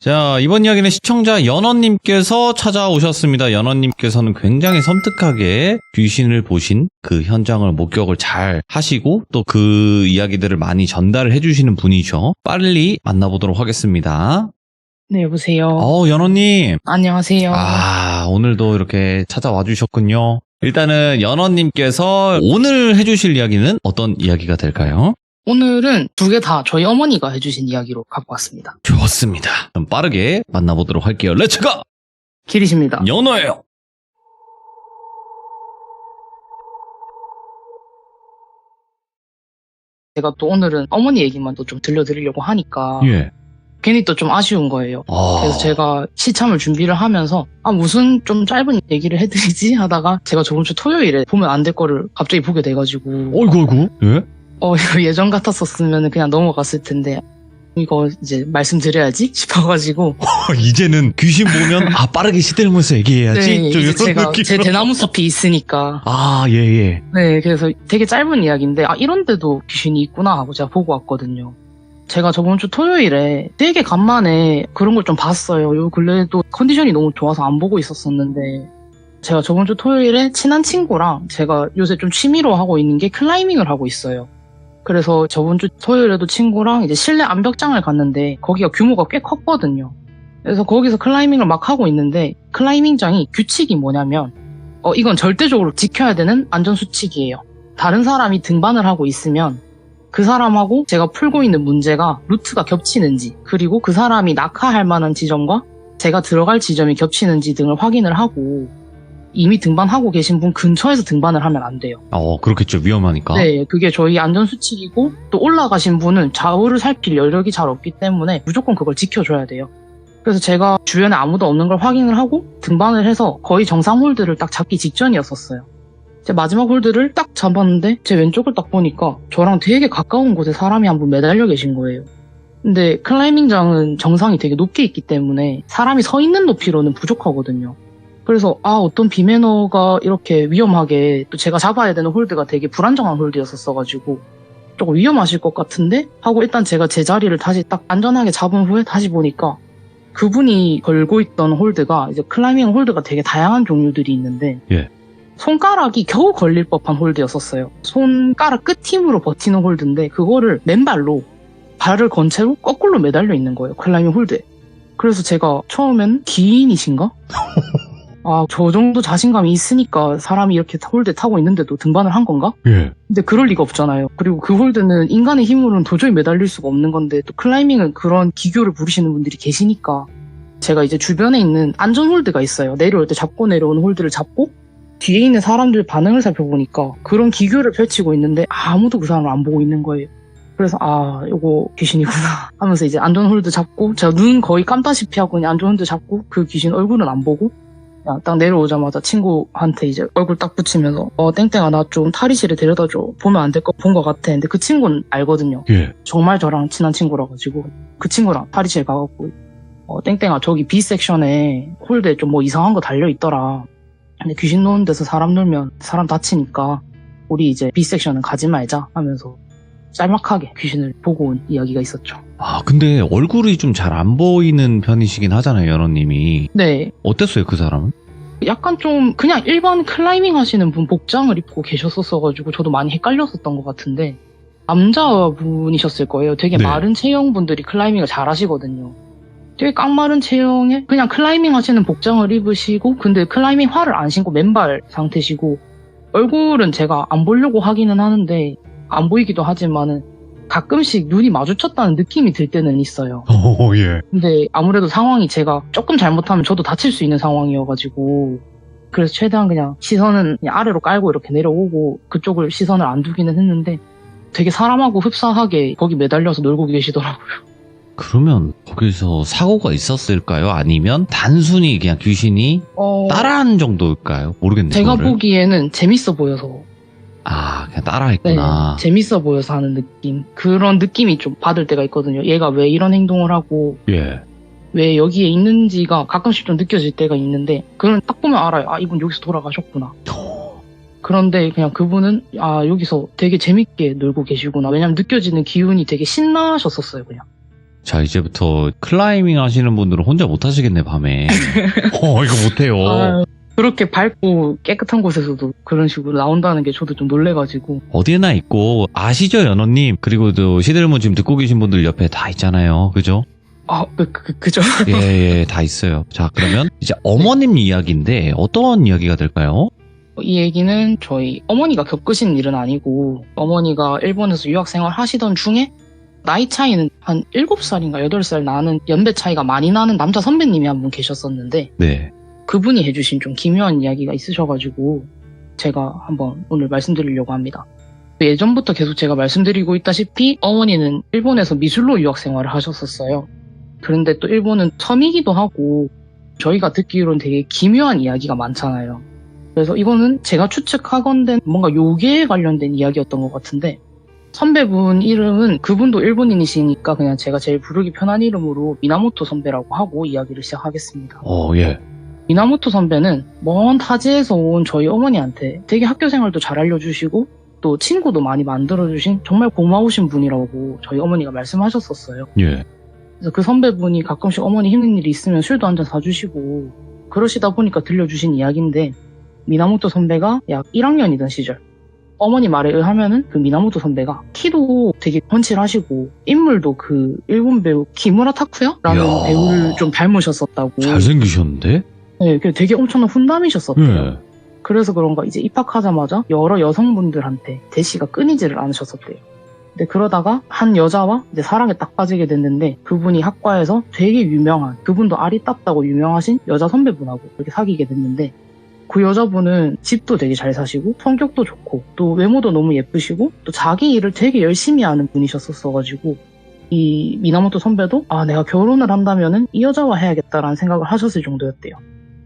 자, 이번 이야기는 시청자 연원님께서 찾아오셨습니다. 연원님께서는 굉장히 섬뜩하게 귀신을 보신 그 현장을 목격을 잘 하시고 또 그 이야기들을 많이 전달을 해주시는 분이죠. 빨리 만나보도록 하겠습니다. 네, 여보세요. 연원님. 안녕하세요. 오늘도 이렇게 찾아와 주셨군요. 일단은 연원님께서 오늘 해주실 이야기는 어떤 이야기가 될까요? 오늘은 두 개 다 저희 어머니가 해주신 이야기로 갖고 왔습니다. 좋습니다. 그럼 빠르게 만나보도록 할게요. 렛츠고! 길이십니다. 연어예요. 제가 또 오늘은 어머니 얘기만 또 좀 들려드리려고 하니까 예. 괜히 또 좀 아쉬운 거예요. 그래서 제가 시참을 준비를 하면서 무슨 좀 짧은 얘기를 해드리지 하다가 제가 저번 주 토요일에 보면 안 될 거를 갑자기 보게 돼가지고 어이구. 예? 이거 예전 같았었으면 그냥 넘어갔을 텐데 이거 이제 말씀드려야지 싶어가지고 이제는 귀신 보면 빠르게 시들면서 얘기해야지. 네, 이제 제가 제 대나무 숲이 있으니까 예. 네, 그래서 되게 짧은 이야기인데 이런데도 귀신이 있구나 하고 제가 보고 왔거든요. 제가 저번 주 토요일에 되게 간만에 그런 걸 좀 봤어요. 요 근래에도 컨디션이 너무 좋아서 안 보고 있었었는데 제가 저번 주 토요일에 친한 친구랑 제가 요새 좀 취미로 하고 있는 게 클라이밍을 하고 있어요. 그래서 저번 주 토요일에도 친구랑 이제 실내 암벽장을 갔는데 거기가 규모가 꽤 컸거든요. 그래서 거기서 클라이밍을 막 하고 있는데 클라이밍장이 규칙이 뭐냐면 이건 절대적으로 지켜야 되는 안전수칙이에요. 다른 사람이 등반을 하고 있으면 그 사람하고 제가 풀고 있는 문제가 루트가 겹치는지 그리고 그 사람이 낙하할 만한 지점과 제가 들어갈 지점이 겹치는지 등을 확인을 하고 이미 등반하고 계신 분 근처에서 등반을 하면 안 돼요. 그렇겠죠. 위험하니까. 네, 그게 저희 안전수칙이고 또 올라가신 분은 좌우를 살필 여력이 잘 없기 때문에 무조건 그걸 지켜줘야 돼요. 그래서 제가 주변에 아무도 없는 걸 확인을 하고 등반을 해서 거의 정상 홀드를 딱 잡기 직전이었었어요. 제 마지막 홀드를 딱 잡았는데 제 왼쪽을 딱 보니까 저랑 되게 가까운 곳에 사람이 한 분 매달려 계신 거예요. 근데 클라이밍장은 정상이 되게 높게 있기 때문에 사람이 서 있는 높이로는 부족하거든요. 그래서 어떤 비매너가 이렇게 위험하게 또 제가 잡아야 되는 홀드가 되게 불안정한 홀드였었어가지고 조금 위험하실 것 같은데 하고 일단 제가 제 자리를 다시 딱 안전하게 잡은 후에 다시 보니까 그분이 걸고 있던 홀드가 이제 클라이밍 홀드가 되게 다양한 종류들이 있는데 예. 손가락이 겨우 걸릴 법한 홀드였었어요. 손가락 끝 힘으로 버티는 홀드인데 그거를 맨발로 발을 건 채로 거꾸로 매달려 있는 거예요. 클라이밍 홀드에. 그래서 제가 처음엔 기인이신가? 저 정도 자신감이 있으니까 사람이 이렇게 홀드에 타고 있는데도 등반을 한 건가? 예. 근데 그럴 리가 없잖아요. 그리고 그 홀드는 인간의 힘으로는 도저히 매달릴 수가 없는 건데 또 클라이밍은 그런 기교를 부리시는 분들이 계시니까 제가 이제 주변에 있는 안전 홀드가 있어요. 내려올 때 잡고 내려오는 홀드를 잡고 뒤에 있는 사람들 반응을 살펴보니까 그런 기교를 펼치고 있는데 아무도 그 사람을 안 보고 있는 거예요. 그래서 이거 귀신이구나 하면서 이제 안전 홀드 잡고 제가 눈 거의 깜다시피 하고 그냥 안전 홀드 잡고 그 귀신 얼굴은 안 보고 그냥 딱 내려오자마자 친구한테 이제 얼굴 딱 붙이면서 땡땡아 나 좀 탈의실에 데려다줘. 보면 안 될 거 본 것 같아. 근데 그 친구는 알거든요. 예. 정말 저랑 친한 친구라 가지고 그 친구랑 탈의실 가갖고 땡땡아 저기 B 섹션에 홀드에 좀 뭐 이상한 거 달려있더라. 근데 귀신 노는 데서 사람 놀면 사람 다치니까 우리 이제 B 섹션은 가지 말자 하면서 짤막하게 귀신을 보고 온 이야기가 있었죠. 근데 얼굴이 좀 잘 안 보이는 편이시긴 하잖아요, 연어님이. 네. 어땠어요, 그 사람은? 약간 좀 그냥 일반 클라이밍 하시는 분 복장을 입고 계셨었어가지고 저도 많이 헷갈렸었던 것 같은데 남자분이셨을 거예요. 되게 네. 마른 체형분들이 클라이밍을 잘 하시거든요. 되게 깡마른 체형에 그냥 클라이밍 하시는 복장을 입으시고 근데 클라이밍 화를 안 신고 맨발 상태시고 얼굴은 제가 안 보려고 하기는 하는데 안 보이기도 하지만은 가끔씩 눈이 마주쳤다는 느낌이 들 때는 있어요. 예. 근데 아무래도 상황이 제가 조금 잘못하면 저도 다칠 수 있는 상황이어가지고 그래서 최대한 그냥 시선은 그냥 아래로 깔고 이렇게 내려오고 그쪽을 시선을 안 두기는 했는데 되게 사람하고 흡사하게 거기 매달려서 놀고 계시더라고요. 그러면 거기서 사고가 있었을까요? 아니면 단순히 그냥 귀신이 따라한 정도일까요? 모르겠네요. 제가 그거를. 보기에는 재밌어 보여서 그냥 따라했구나. 재밌어 보여서 하는 느낌 그런 느낌이 좀 받을 때가 있거든요. 얘가 왜 이런 행동을 하고 예. 왜 여기에 있는지가 가끔씩 좀 느껴질 때가 있는데 그건 딱 보면 알아요. 이분 여기서 돌아가셨구나. 그런데 그냥 그분은 여기서 되게 재밌게 놀고 계시구나. 왜냐면 느껴지는 기운이 되게 신나셨었어요. 그냥 자, 이제부터 클라이밍 하시는 분들은 혼자 못 하시겠네, 밤에. 이거 못해요. 아, 그렇게 밝고 깨끗한 곳에서도 그런 식으로 나온다는 게 저도 좀 놀래가지고. 어디에나 있고, 아시죠, 연호님? 그리고 또 시들문 지금 듣고 계신 분들 옆에 다 있잖아요. 그죠? 그죠? 예, 다 있어요. 자, 그러면 이제 어머님 이야기인데 어떤 이야기가 될까요? 이 얘기는 저희 어머니가 겪으신 일은 아니고, 어머니가 일본에서 유학생활 하시던 중에 나이 차이는 한 7살인가 8살 나는, 연배 차이가 많이 나는 남자 선배님이 한 분 계셨었는데, 네. 그분이 해주신 좀 기묘한 이야기가 있으셔가지고 제가 한번 오늘 말씀드리려고 합니다. 예전부터 계속 제가 말씀드리고 있다시피 어머니는 일본에서 미술로 유학 생활을 하셨었어요. 그런데 또 일본은 섬이기도 하고 저희가 듣기로는 되게 기묘한 이야기가 많잖아요. 그래서 이거는 제가 추측하건대 뭔가 요괴에 관련된 이야기였던 것 같은데, 선배분 이름은 그분도 일본인이시니까 그냥 제가 제일 부르기 편한 이름으로 미나모토 선배라고 하고 이야기를 시작하겠습니다. 예. 미나모토 선배는 먼 타지에서 온 저희 어머니한테 되게 학교 생활도 잘 알려주시고 또 친구도 많이 만들어주신 정말 고마우신 분이라고 저희 어머니가 말씀하셨었어요. 예. 그래서 그 선배분이 가끔씩 어머니 힘든 일이 있으면 술도 한잔 사주시고 그러시다 보니까 들려주신 이야기인데, 미나모토 선배가 약 1학년이던 시절, 어머니 말에 의하면은 그 미나모토 선배가 키도 되게 펀칠하시고 인물도 그 일본 배우 기무라 타쿠야라는 이야. 배우를 좀 닮으셨었다고. 잘생기셨는데? 네, 되게 엄청난 훈남이셨었대요. 예. 그래서 그런가 이제 입학하자마자 여러 여성분들한테 대시가 끊이지를 않으셨었대요. 근데 그러다가 한 여자와 이제 사랑에 딱 빠지게 됐는데, 그분이 학과에서 되게 유명한, 그분도 아리따다고 유명하신 여자 선배분하고 그렇게 사귀게 됐는데, 그 여자분은 집도 되게 잘 사시고 성격도 좋고 또 외모도 너무 예쁘시고 또 자기 일을 되게 열심히 하는 분이셨었어가지고, 이 미나모토 선배도 내가 결혼을 한다면은 이 여자와 해야겠다라는 생각을 하셨을 정도였대요.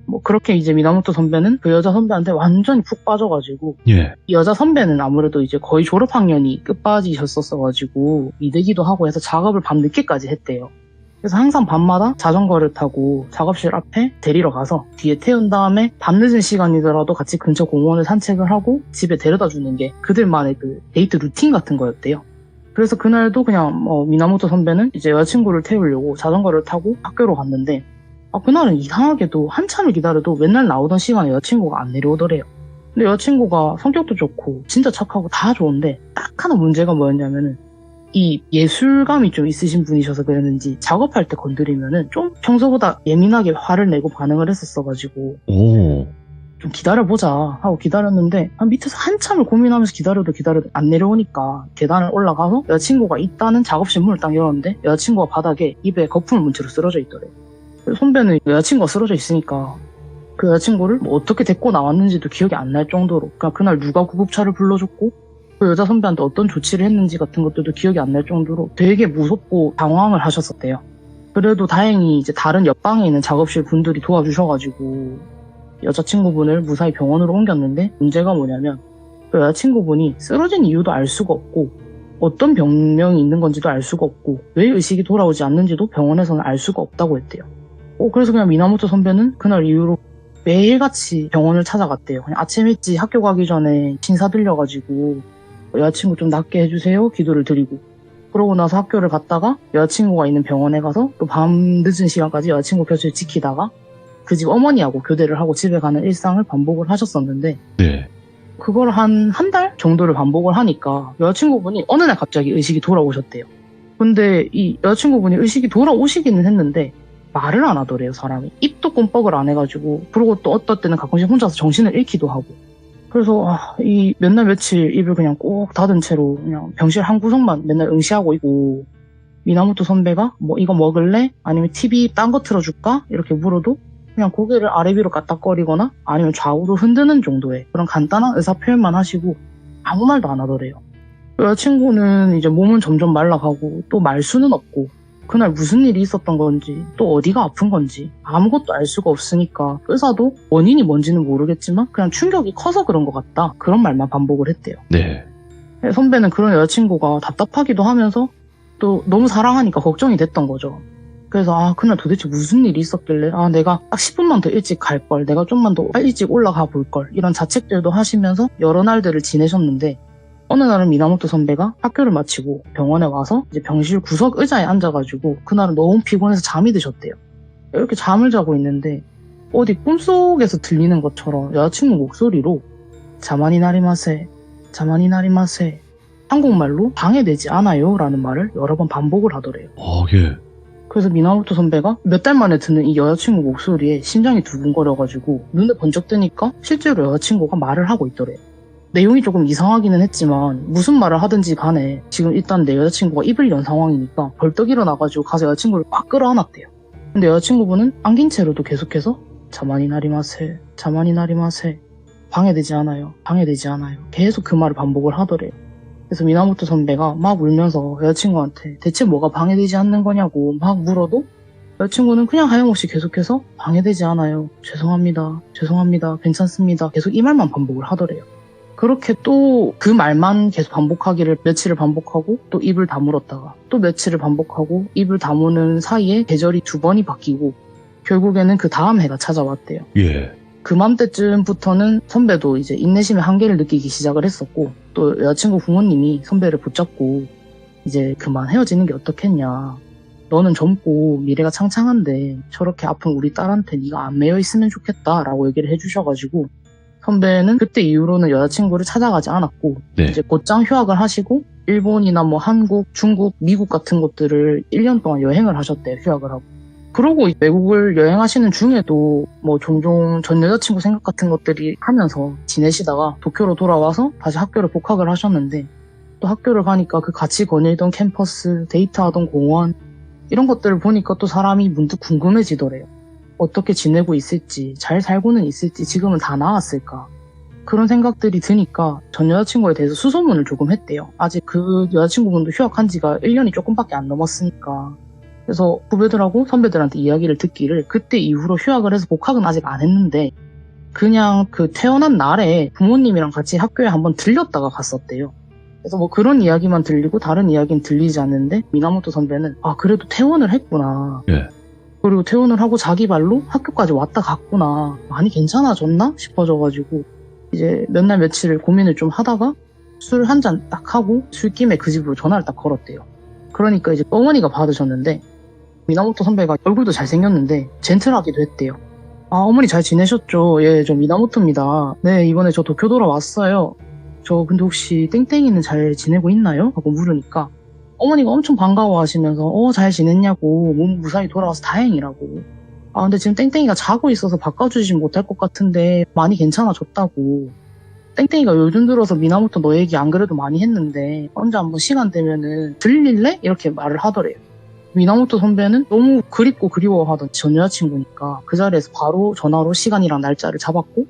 뭐 그렇게 이제 미나모토 선배는 그 여자 선배한테 완전히 푹 빠져가지고, 예. 이 여자 선배는 아무래도 이제 거의 졸업학년이 끝빠지셨었어가지고 이대기도 하고 해서 작업을 밤늦게까지 했대요. 그래서 항상 밤마다 자전거를 타고 작업실 앞에 데리러 가서 뒤에 태운 다음에 밤늦은 시간이더라도 같이 근처 공원을 산책을 하고 집에 데려다 주는 게 그들만의 그 데이트 루틴 같은 거였대요. 그래서 그날도 그냥 미나모토 선배는 이제 여자친구를 태우려고 자전거를 타고 학교로 갔는데, 그날은 이상하게도 한참을 기다려도 맨날 나오던 시간에 여자친구가 안 내려오더래요. 근데 여자친구가 성격도 좋고 진짜 착하고 다 좋은데, 딱 하나 문제가 뭐였냐면은 이 예술감이 좀 있으신 분이셔서 그랬는지 작업할 때 건드리면은 좀 평소보다 예민하게 화를 내고 반응을 했었어가지고, 좀 기다려보자 하고 기다렸는데, 밑에서 한참을 고민하면서 기다려도 안 내려오니까 계단을 올라가서 여자친구가 있다는 작업실 문을 딱 열었는데, 여자친구가 바닥에 입에 거품을 문 채로 쓰러져 있더래요. 선배는 여자친구가 쓰러져 있으니까 그 여자친구를 뭐 어떻게 데리고 나왔는지도 기억이 안 날 정도로, 그러니까 그날 누가 구급차를 불러줬고 그 여자 선배한테 어떤 조치를 했는지 같은 것들도 기억이 안 날 정도로 되게 무섭고 당황을 하셨었대요. 그래도 다행히 이제 다른 옆방에 있는 작업실 분들이 도와주셔가지고 여자친구분을 무사히 병원으로 옮겼는데, 문제가 뭐냐면 그 여자친구분이 쓰러진 이유도 알 수가 없고 어떤 병명이 있는 건지도 알 수가 없고 왜 의식이 돌아오지 않는지도 병원에서는 알 수가 없다고 했대요. 그래서 그냥 미나모토 선배는 그날 이후로 매일같이 병원을 찾아갔대요. 그냥 아침 일찍 학교 가기 전에 신사 들려가지고 여자친구 좀 낫게 해주세요 기도를 드리고, 그러고 나서 학교를 갔다가 여자친구가 있는 병원에 가서 또 밤 늦은 시간까지 여자친구 곁을 지키다가 그 집 어머니하고 교대를 하고 집에 가는 일상을 반복을 하셨었는데, 네. 그걸 한 달 정도를 반복을 하니까 여자친구분이 어느 날 갑자기 의식이 돌아오셨대요. 근데 이 여자친구분이 의식이 돌아오시기는 했는데 말을 안 하더래요, 사람이. 입도 꼼뻑을 안 해가지고. 그리고 또 어떨 때는 가끔씩 혼자서 정신을 잃기도 하고. 그래서 이 몇 날 며칠 입을 그냥 꼭 닫은 채로 그냥 병실 한 구석만 맨날 응시하고 있고, 미나모토 선배가 뭐 이거 먹을래? 아니면 TV 딴 거 틀어줄까? 이렇게 물어도 그냥 고개를 아래 위로 까딱거리거나 아니면 좌우로 흔드는 정도의 그런 간단한 의사 표현만 하시고 아무 말도 안 하더래요. 여자친구는 이제 몸은 점점 말라가고 또 말수는 없고, 그날 무슨 일이 있었던 건지 또 어디가 아픈 건지 아무것도 알 수가 없으니까 의사도 원인이 뭔지는 모르겠지만 그냥 충격이 커서 그런 것 같다, 그런 말만 반복을 했대요. 네. 선배는 그런 여자친구가 답답하기도 하면서 또 너무 사랑하니까 걱정이 됐던 거죠. 그래서 그날 도대체 무슨 일이 있었길래 내가 딱 10분만 더 일찍 갈걸, 내가 좀만 더 일찍 올라가 볼걸, 이런 자책들도 하시면서 여러 날들을 지내셨는데, 어느 날은 미나모토 선배가 학교를 마치고 병원에 와서 이제 병실 구석 의자에 앉아가지고 그날은 너무 피곤해서 잠이 드셨대요. 이렇게 잠을 자고 있는데 어디 꿈속에서 들리는 것처럼 여자친구 목소리로 자만이 나리마세, 자만이 나리마세, 한국말로 방해되지 않아요 라는 말을 여러 번 반복을 하더래요. 예. 그래서 미나모토 선배가 몇 달 만에 듣는 이 여자친구 목소리에 심장이 두근거려가지고 눈에 번쩍 뜨니까 실제로 여자친구가 말을 하고 있더래요. 내용이 조금 이상하기는 했지만 무슨 말을 하든지 간에 지금 일단 내 여자친구가 입을 연 상황이니까 벌떡 일어나가지고 가서 여자친구를 막 끌어안았대요. 근데 여자친구분은 안긴 채로도 계속해서 자만이 나리마세, 자만이 나리마세, 방해되지 않아요, 방해되지 않아요, 계속 그 말을 반복을 하더래요. 그래서 미나모토 선배가 막 울면서 여자친구한테 대체 뭐가 방해되지 않는 거냐고 막 물어도 여자친구는 그냥 하염없이 계속해서 방해되지 않아요, 죄송합니다, 죄송합니다, 괜찮습니다, 계속 이 말만 반복을 하더래요. 그렇게 또 그 말만 계속 반복하기를 며칠을 반복하고 또 입을 다물었다가 또 며칠을 반복하고 입을 다무는 사이에 계절이 2번이 바뀌고 결국에는 그 다음 해가 찾아왔대요. 예. 그맘때쯤부터는 선배도 이제 인내심의 한계를 느끼기 시작을 했었고 또 여자친구 부모님이 선배를 붙잡고 이제 그만 헤어지는 게 어떻겠냐. 너는 젊고 미래가 창창한데 저렇게 아픈 우리 딸한테 네가 안 매여 있으면 좋겠다라고 얘기를 해주셔가지고 선배는 그때 이후로는 여자친구를 찾아가지 않았고 네. 이제 곧장 휴학을 하시고 일본이나 뭐 한국, 중국, 미국 같은 곳들을 1년 동안 여행을 하셨대요. 휴학을 하고. 그러고 외국을 여행하시는 중에도 뭐 종종 전 여자친구 생각 같은 것들이 하면서 지내시다가 도쿄로 돌아와서 다시 학교를 복학을 하셨는데 또 학교를 가니까 그 같이 거닐던 캠퍼스, 데이트하던 공원 이런 것들을 보니까 또 사람이 문득 궁금해지더래요. 어떻게 지내고 있을지, 잘 살고는 있을지, 지금은 다 나았을까. 그런 생각들이 드니까 전 여자친구에 대해서 수소문을 조금 했대요. 아직 그 여자친구분도 휴학한 지가 1년이 조금밖에 안 넘었으니까. 그래서 후배들하고 선배들한테 이야기를 듣기를 그때 이후로 휴학을 해서 복학은 아직 안 했는데 그냥 그 태어난 날에 부모님이랑 같이 학교에 한번 들렸다가 갔었대요. 그래서 뭐 그런 이야기만 들리고 다른 이야기는 들리지 않는데 미나모토 선배는 아 그래도 퇴원을 했구나. 예. 그리고 퇴원을 하고 자기 발로 학교까지 왔다 갔구나. 많이 괜찮아졌나 싶어져가지고 이제 몇 날 며칠을 고민을 좀 하다가 술 한 잔 딱 하고 술김에 그 집으로 전화를 딱 걸었대요. 그러니까 이제 어머니가 받으셨는데 미나모토 선배가 얼굴도 잘생겼는데 젠틀하기도 했대요. 아 어머니 잘 지내셨죠? 예, 저 미나모토입니다. 네, 이번에 저 도쿄 돌아왔어요. 저 근데 혹시 땡땡이는 잘 지내고 있나요? 하고 물으니까 어머니가 엄청 반가워하시면서 잘 지냈냐고 몸 무사히 돌아와서 다행이라고. 아 근데 지금 땡땡이가 자고 있어서 바꿔주진 못할 것 같은데 많이 괜찮아졌다고. 땡땡이가 요즘 들어서 미나모토 너 얘기 안 그래도 많이 했는데 언제 한번 시간 되면은 들릴래? 이렇게 말을 하더래요. 미나모토 선배는 너무 그립고 그리워하던 전 여자친구니까 그 자리에서 바로 전화로 시간이랑 날짜를 잡았고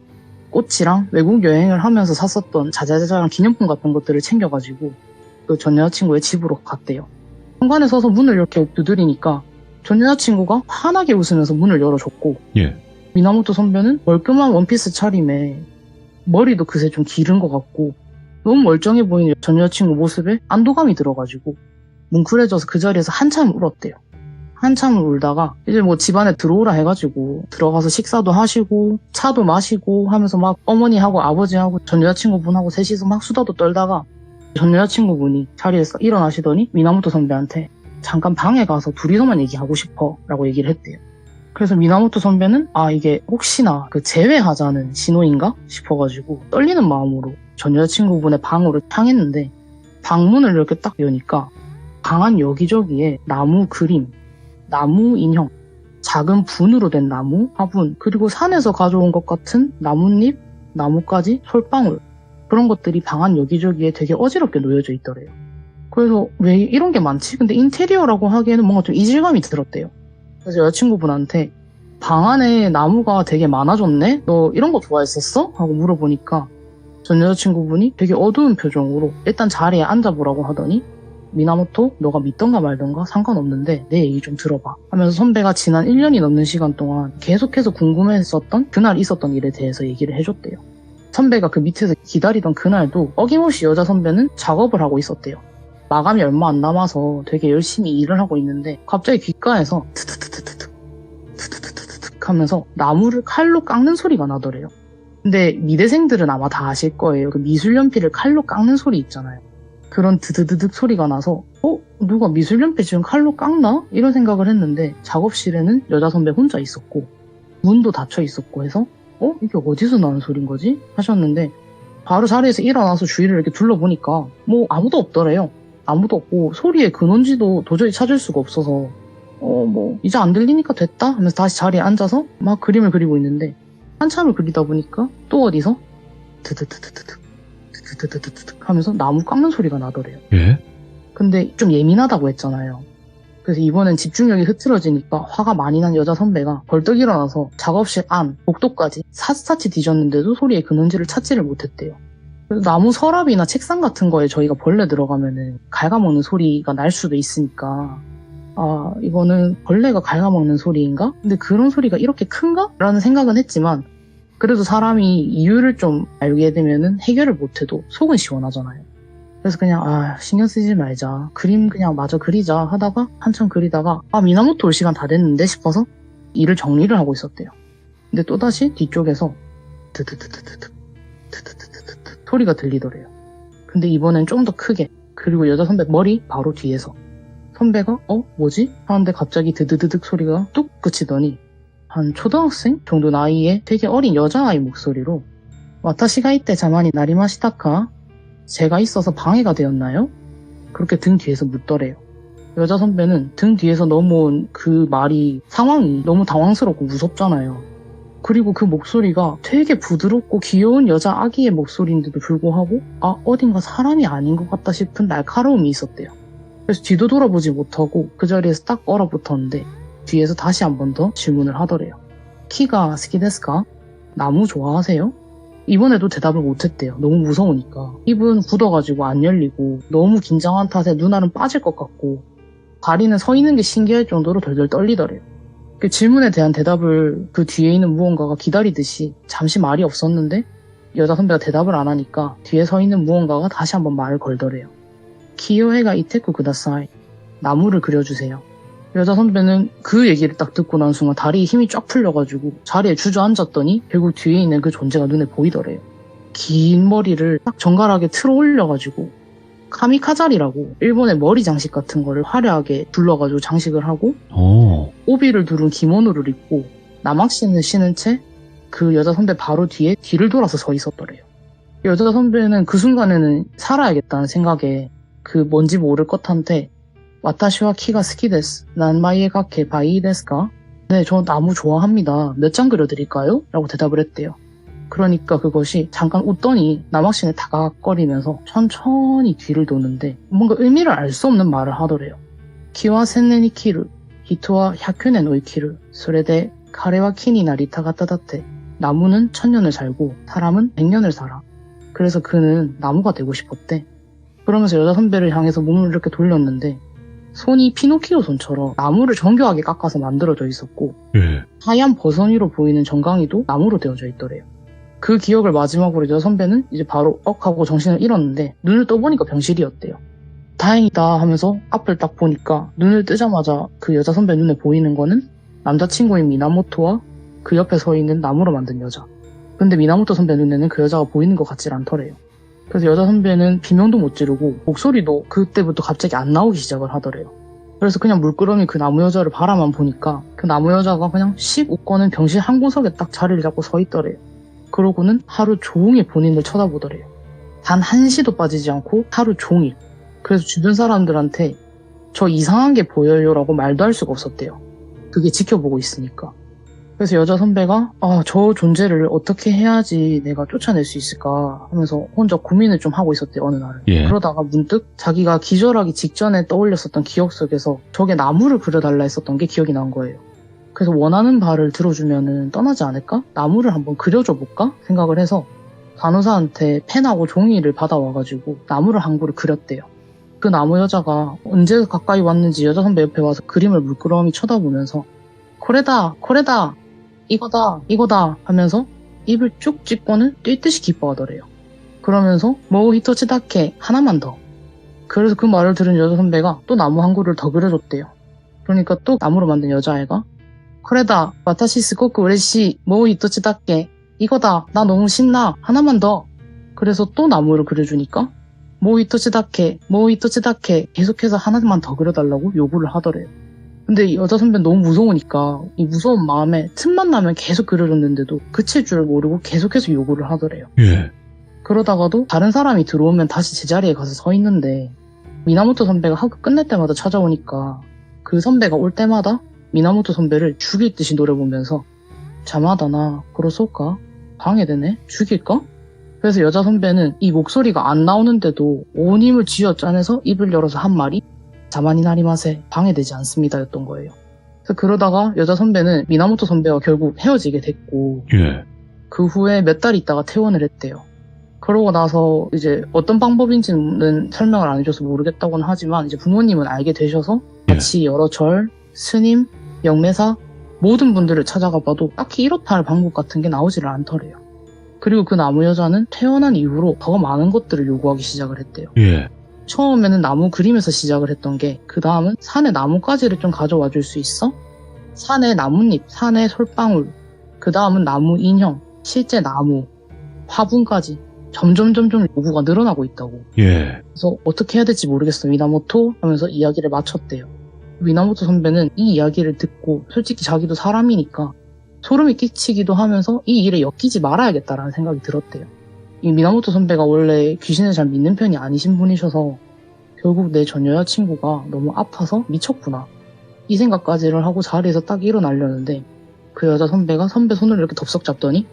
꽃이랑 외국 여행을 하면서 샀었던 자자자자한 기념품 같은 것들을 챙겨가지고 그 전 여자친구의 집으로 갔대요. 현관에 서서 문을 이렇게 두드리니까 전 여자친구가 환하게 웃으면서 문을 열어줬고 예. 미나모토 선배는 멀끔한 원피스 차림에 머리도 그새 좀 기른 것 같고 너무 멀쩡해 보이는 전 여자친구 모습에 안도감이 들어가지고 뭉클해져서 그 자리에서 한참 울었대요. 한참 울다가 이제 뭐 집안에 들어오라 해가지고 들어가서 식사도 하시고 차도 마시고 하면서 막 어머니하고 아버지하고 전 여자친구분하고 셋이서 막 수다도 떨다가 전 여자친구분이 자리에서 일어나시더니 미나모토 선배한테 잠깐 방에 가서 둘이서만 얘기하고 싶어 라고 얘기를 했대요. 그래서 미나모토 선배는 아 이게 혹시나 그 재회하자는 신호인가 싶어가지고 떨리는 마음으로 전 여자친구분의 방으로 향했는데 방문을 이렇게 딱 여니까 방 안 여기저기에 나무 그림, 나무 인형, 작은 분으로 된 나무, 화분, 그리고 산에서 가져온 것 같은 나뭇잎, 나뭇가지, 솔방울 그런 것들이 방 안 여기저기에 되게 어지럽게 놓여져 있더래요. 그래서 왜 이런 게 많지? 근데 인테리어라고 하기에는 뭔가 좀 이질감이 들었대요. 그래서 여자친구분한테 방 안에 나무가 되게 많아졌네? 너 이런 거 좋아했었어? 하고 물어보니까 전 여자친구분이 되게 어두운 표정으로 일단 자리에 앉아보라고 하더니 미나모토 너가 믿던가 말던가 상관없는데 내 얘기 좀 들어봐 하면서 선배가 지난 1년이 넘는 시간 동안 계속해서 궁금했었던 그날 있었던 일에 대해서 얘기를 해줬대요. 선배가 그 밑에서 기다리던 그날도 어김없이 여자 선배는 작업을 하고 있었대요. 마감이 얼마 안 남아서 되게 열심히 일을 하고 있는데 갑자기 귓가에서 트트트트트트 트트트트트 하면서 나무를 칼로 깎는 소리가 나더래요. 근데 미대생들은 아마 다 아실 거예요. 그 미술연필을 칼로 깎는 소리 있잖아요. 그런 드드드득 소리가 나서 누가 미술연필 지금 칼로 깎나? 이런 생각을 했는데 작업실에는 여자 선배 혼자 있었고 문도 닫혀 있었고 해서 이게 어디서 나는 소린 거지? 하셨는데 바로 자리에서 일어나서 주위를 이렇게 둘러보니까 뭐 아무도 없더래요. 아무도 없고 소리의 근원지도 도저히 찾을 수가 없어서 뭐 이제 안 들리니까 됐다 하면서 다시 자리에 앉아서 막 그림을 그리고 있는데 한참을 그리다 보니까 또 어디서 드드드드드득 드드드드드득 하면서 나무 깎는 소리가 나더래요. 예? 근데 좀 예민하다고 했잖아요. 그래서 이번엔 집중력이 흐트러지니까 화가 많이 난 여자 선배가 벌떡 일어나서 작업실 안, 복도까지 샅샅이 뒤졌는데도 소리의 근원지를 찾지를 못했대요. 그래서 나무 서랍이나 책상 같은 거에 저희가 벌레 들어가면은 갉아먹는 소리가 날 수도 있으니까 이거는 벌레가 갉아먹는 소리인가? 근데 그런 소리가 이렇게 큰가? 라는 생각은 했지만 그래도 사람이 이유를 좀 알게 되면은 해결을 못해도 속은 시원하잖아요. 그래서 그냥 신경 쓰지 말자. 그림 그냥 마저 그리자 하다가 한참 그리다가 미나모토 올 시간 다 됐는데 싶어서 일을 정리를 하고 있었대요. 근데 또다시 뒤쪽에서 드드드드드드 드드드드드 소리가 들리더래요. 근데 이번엔 좀 더 크게 그리고 여자 선배 머리 바로 뒤에서 선배가 뭐지? 하는데 갑자기 드드드득 소리가 뚝 그치더니 한 초등학생 정도 나이에 되게 어린 여자아이 목소리로 와타시가 이때 자만이 나리마시타카? 제가 있어서 방해가 되었나요? 그렇게 등 뒤에서 묻더래요. 여자 선배는 등 뒤에서 넘어온 그 말이 상황이 너무 당황스럽고 무섭잖아요. 그리고 그 목소리가 되게 부드럽고 귀여운 여자 아기의 목소리인데도 불구하고 어딘가 사람이 아닌 것 같다 싶은 날카로움이 있었대요. 그래서 뒤도 돌아보지 못하고 그 자리에서 딱 얼어붙었는데 뒤에서 다시 한 번 더 질문을 하더래요. 키가 스키 데스까? 나무 좋아하세요? 이번에도 대답을 못했대요. 너무 무서우니까. 입은 굳어가지고 안 열리고 너무 긴장한 탓에 눈알은 빠질 것 같고 다리는 서 있는 게 신기할 정도로 덜덜 떨리더래요. 그 질문에 대한 대답을 그 뒤에 있는 무언가가 기다리듯이 잠시 말이 없었는데 여자 선배가 대답을 안 하니까 뒤에 서 있는 무언가가 다시 한번 말을 걸더래요. 키요헤가 이테쿠 구다사이. 나무를 그려주세요. 여자 선배는 그 얘기를 딱 듣고 난 순간 다리에 힘이 쫙 풀려가지고 자리에 주저앉았더니 결국 뒤에 있는 그 존재가 눈에 보이더래요. 긴 머리를 딱 정갈하게 틀어 올려가지고 카미카자리라고 일본의 머리 장식 같은 거를 화려하게 둘러가지고 장식을 하고 오비를 두른 기모노를 입고 남학신을 신은 채 그 여자 선배 바로 뒤에 뒤를 돌아서 서 있었더래요. 여자 선배는 그 순간에는 살아야겠다는 생각에 그 뭔지 모를 것한테 와타시와 키가 스키 데스. 난 마이에가케 바이 데스까? 네, 저 나무 좋아합니다. 몇 장 그려드릴까요? 라고 대답을 했대요. 그러니까 그것이 잠깐 웃더니 남학신에 다가거리면서 천천히 뒤를 도는데 뭔가 의미를 알 수 없는 말을 하더래요. 키와 센네니 키르, 히토와 샤큐넨 오이키르, 소레데 카레와 키니 나리타 가타다테. 나무는 1000년을 살고 사람은 100년을 살아. 그래서 그는 나무가 되고 싶었대. 그러면서 여자 선배를 향해서 몸을 이렇게 돌렸는데 손이 피노키오 손처럼 나무를 정교하게 깎아서 만들어져 있었고 하얀 버선이로 보이는 정강이도 나무로 되어져 있더래요. 그 기억을 마지막으로 여자 선배는 이제 바로 하고 정신을 잃었는데 눈을 떠보니까 병실이었대요. 다행이다 하면서 앞을 딱 보니까 눈을 뜨자마자 그 여자 선배 눈에 보이는 거는 남자친구인 미나모토와 그 옆에 서 있는 나무로 만든 여자. 근데 미나모토 선배 눈에는 그 여자가 보이는 것 같질 않더래요. 그래서 여자 선배는 비명도 못 지르고 목소리도 그때부터 갑자기 안 나오기 시작을 하더래요. 그래서 그냥 물끄러미 그 나무 여자를 바라만 보니까 그 나무 여자가 그냥 씩 웃고는 병실 한 구석에 딱 자리를 잡고 서 있더래요. 그러고는 하루 종일 본인을 쳐다보더래요. 단 한시도 빠지지 않고 하루 종일. 그래서 주변 사람들한테 저 이상한 게 보여요 라고 말도 할 수가 없었대요. 그게 지켜보고 있으니까. 그래서 여자 선배가 저 존재를 어떻게 해야지 내가 쫓아낼 수 있을까 하면서 혼자 고민을 좀 하고 있었대요. 어느 날은. 그러다가 문득 자기가 기절하기 직전에 떠올렸었던 기억 속에서 저게 나무를 그려달라 했었던 게 기억이 난 거예요. 그래서 원하는 바를 들어주면은 떠나지 않을까? 나무를 한번 그려줘 볼까? 생각을 해서 간호사한테 펜하고 종이를 받아와가지고 나무를 한 그루 그렸대요. 그 나무 여자가 언제 가까이 왔는지 여자 선배 옆에 와서 그림을 물끄러미 쳐다보면서 코레다 코레다 이거다 하면서 입을 쭉 찢고는 뛰듯이 기뻐하더래요. 그러면서 모우 히토치다케 하나만 더. 그래서 그 말을 들은 여자 선배가 또 나무 한 그루를 더 그려줬대요. 그러니까 또 나무로 만든 여자애가 코레다 와타시 스고쿠 우레시 모우 히토치다케 이거다. 나 너무 신나. 하나만 더. 그래서 또 나무를 그려주니까 모히토치다케 계속해서 하나만 더 그려달라고 요구를 하더래요. 근데 이 여자 선배는 너무 무서우니까 이 무서운 마음에 틈만 나면 계속 그려줬는데도 그칠 줄 모르고 계속해서 요구를 하더래요. 예. 그러다가도 다른 사람이 들어오면 다시 제자리에 가서 서 있는데 미나모토 선배가 학교 끝날 때마다 찾아오니까 그 선배가 올 때마다 미나모토 선배를 죽일 듯이 노려보면서 자마다 나 그러소까? 방해되네? 죽일까? 그래서 여자 선배는 이 목소리가 안 나오는데도 온 힘을 쥐어짜내서 입을 열어서 한 말이 자만이 나리마세 방해되지 않습니다 였던 거예요. 그래서 그러다가 여자 선배는 미나모토 선배와 결국 헤어지게 됐고 예. 그 후에 몇 달 있다가 퇴원을 했대요. 그러고 나서 이제 어떤 방법인지는 설명을 안 해줘서 모르겠다고는 하지만 이제 부모님은 알게 되셔서 같이 여러 절, 스님, 영매사 모든 분들을 찾아가 봐도 딱히 이렇다 할 방법 같은 게 나오지를 않더래요. 그리고 그 나무 여자는 퇴원한 이후로 더 많은 것들을 요구하기 시작을 했대요. 예. 처음에는 나무 그림에서 시작을 했던 게 그 다음은 산에 나뭇가지를 좀 가져와 줄 수 있어? 산에 나뭇잎, 산에 솔방울, 그 다음은 나무 인형, 실제 나무, 화분까지 점점 요구가 늘어나고 있다고. 예. 그래서 어떻게 해야 될지 모르겠어 미나모토 하면서 이야기를 마쳤대요. 미나모토 선배는 이 이야기를 듣고 솔직히 자기도 사람이니까 소름이 끼치기도 하면서 이 일에 엮이지 말아야겠다라는 생각이 들었대요. 이 미나모토 선배가 원래 귀신을 잘 믿는 편이 아니신 분이셔서 결국 내 전 여자친구가 너무 아파서 미쳤구나 이 생각까지를 하고 자리에서 딱 일어나려는데 그 여자 선배가 선배 손을 이렇게 덥석 잡더니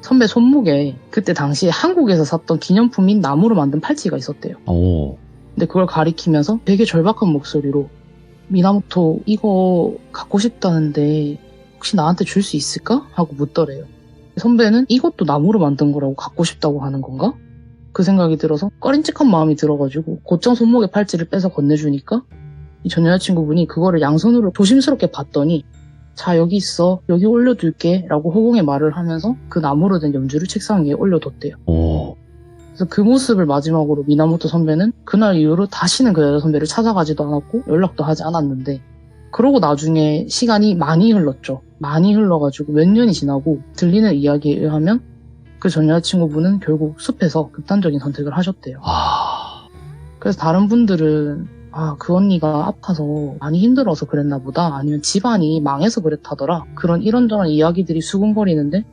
선배 손목에 그때 당시에 한국에서 샀던 기념품인 나무로 만든 팔찌가 있었대요. 오. 근데 그걸 가리키면서 되게 절박한 목소리로 미나모토 이거 갖고 싶다는데 혹시 나한테 줄 수 있을까? 하고 묻더래요. 선배는 이것도 나무로 만든 거라고 갖고 싶다고 하는 건가? 그 생각이 들어서 꺼림칙한 마음이 들어가지고 곧장 손목에 팔찌를 빼서 건네주니까 이 전 여자친구분이 그거를 양손으로 조심스럽게 봤더니 자 여기 있어 여기 올려둘게 라고 호공의 말을 하면서 그 나무로 된 연주를 책상 위에 올려뒀대요. 오. 그래서 그 모습을 마지막으로 미나모토 선배는 그날 이후로 다시는 그 여자 선배를 찾아가지도 않았고 연락도 하지 않았는데 그러고 나중에 시간이 많이 흘렀죠. 많이 흘러가지고 몇 년이 지나고 들리는 이야기에 의하면 그 전 여자친구분은 결국 숲에서 극단적인 선택을 하셨대요. 아. 그래서 다른 분들은 그 언니가 아파서 많이 힘들어서 그랬나 보다 아니면 집안이 망해서 그랬다더라 그런 이런저런 이야기들이 수군거리는데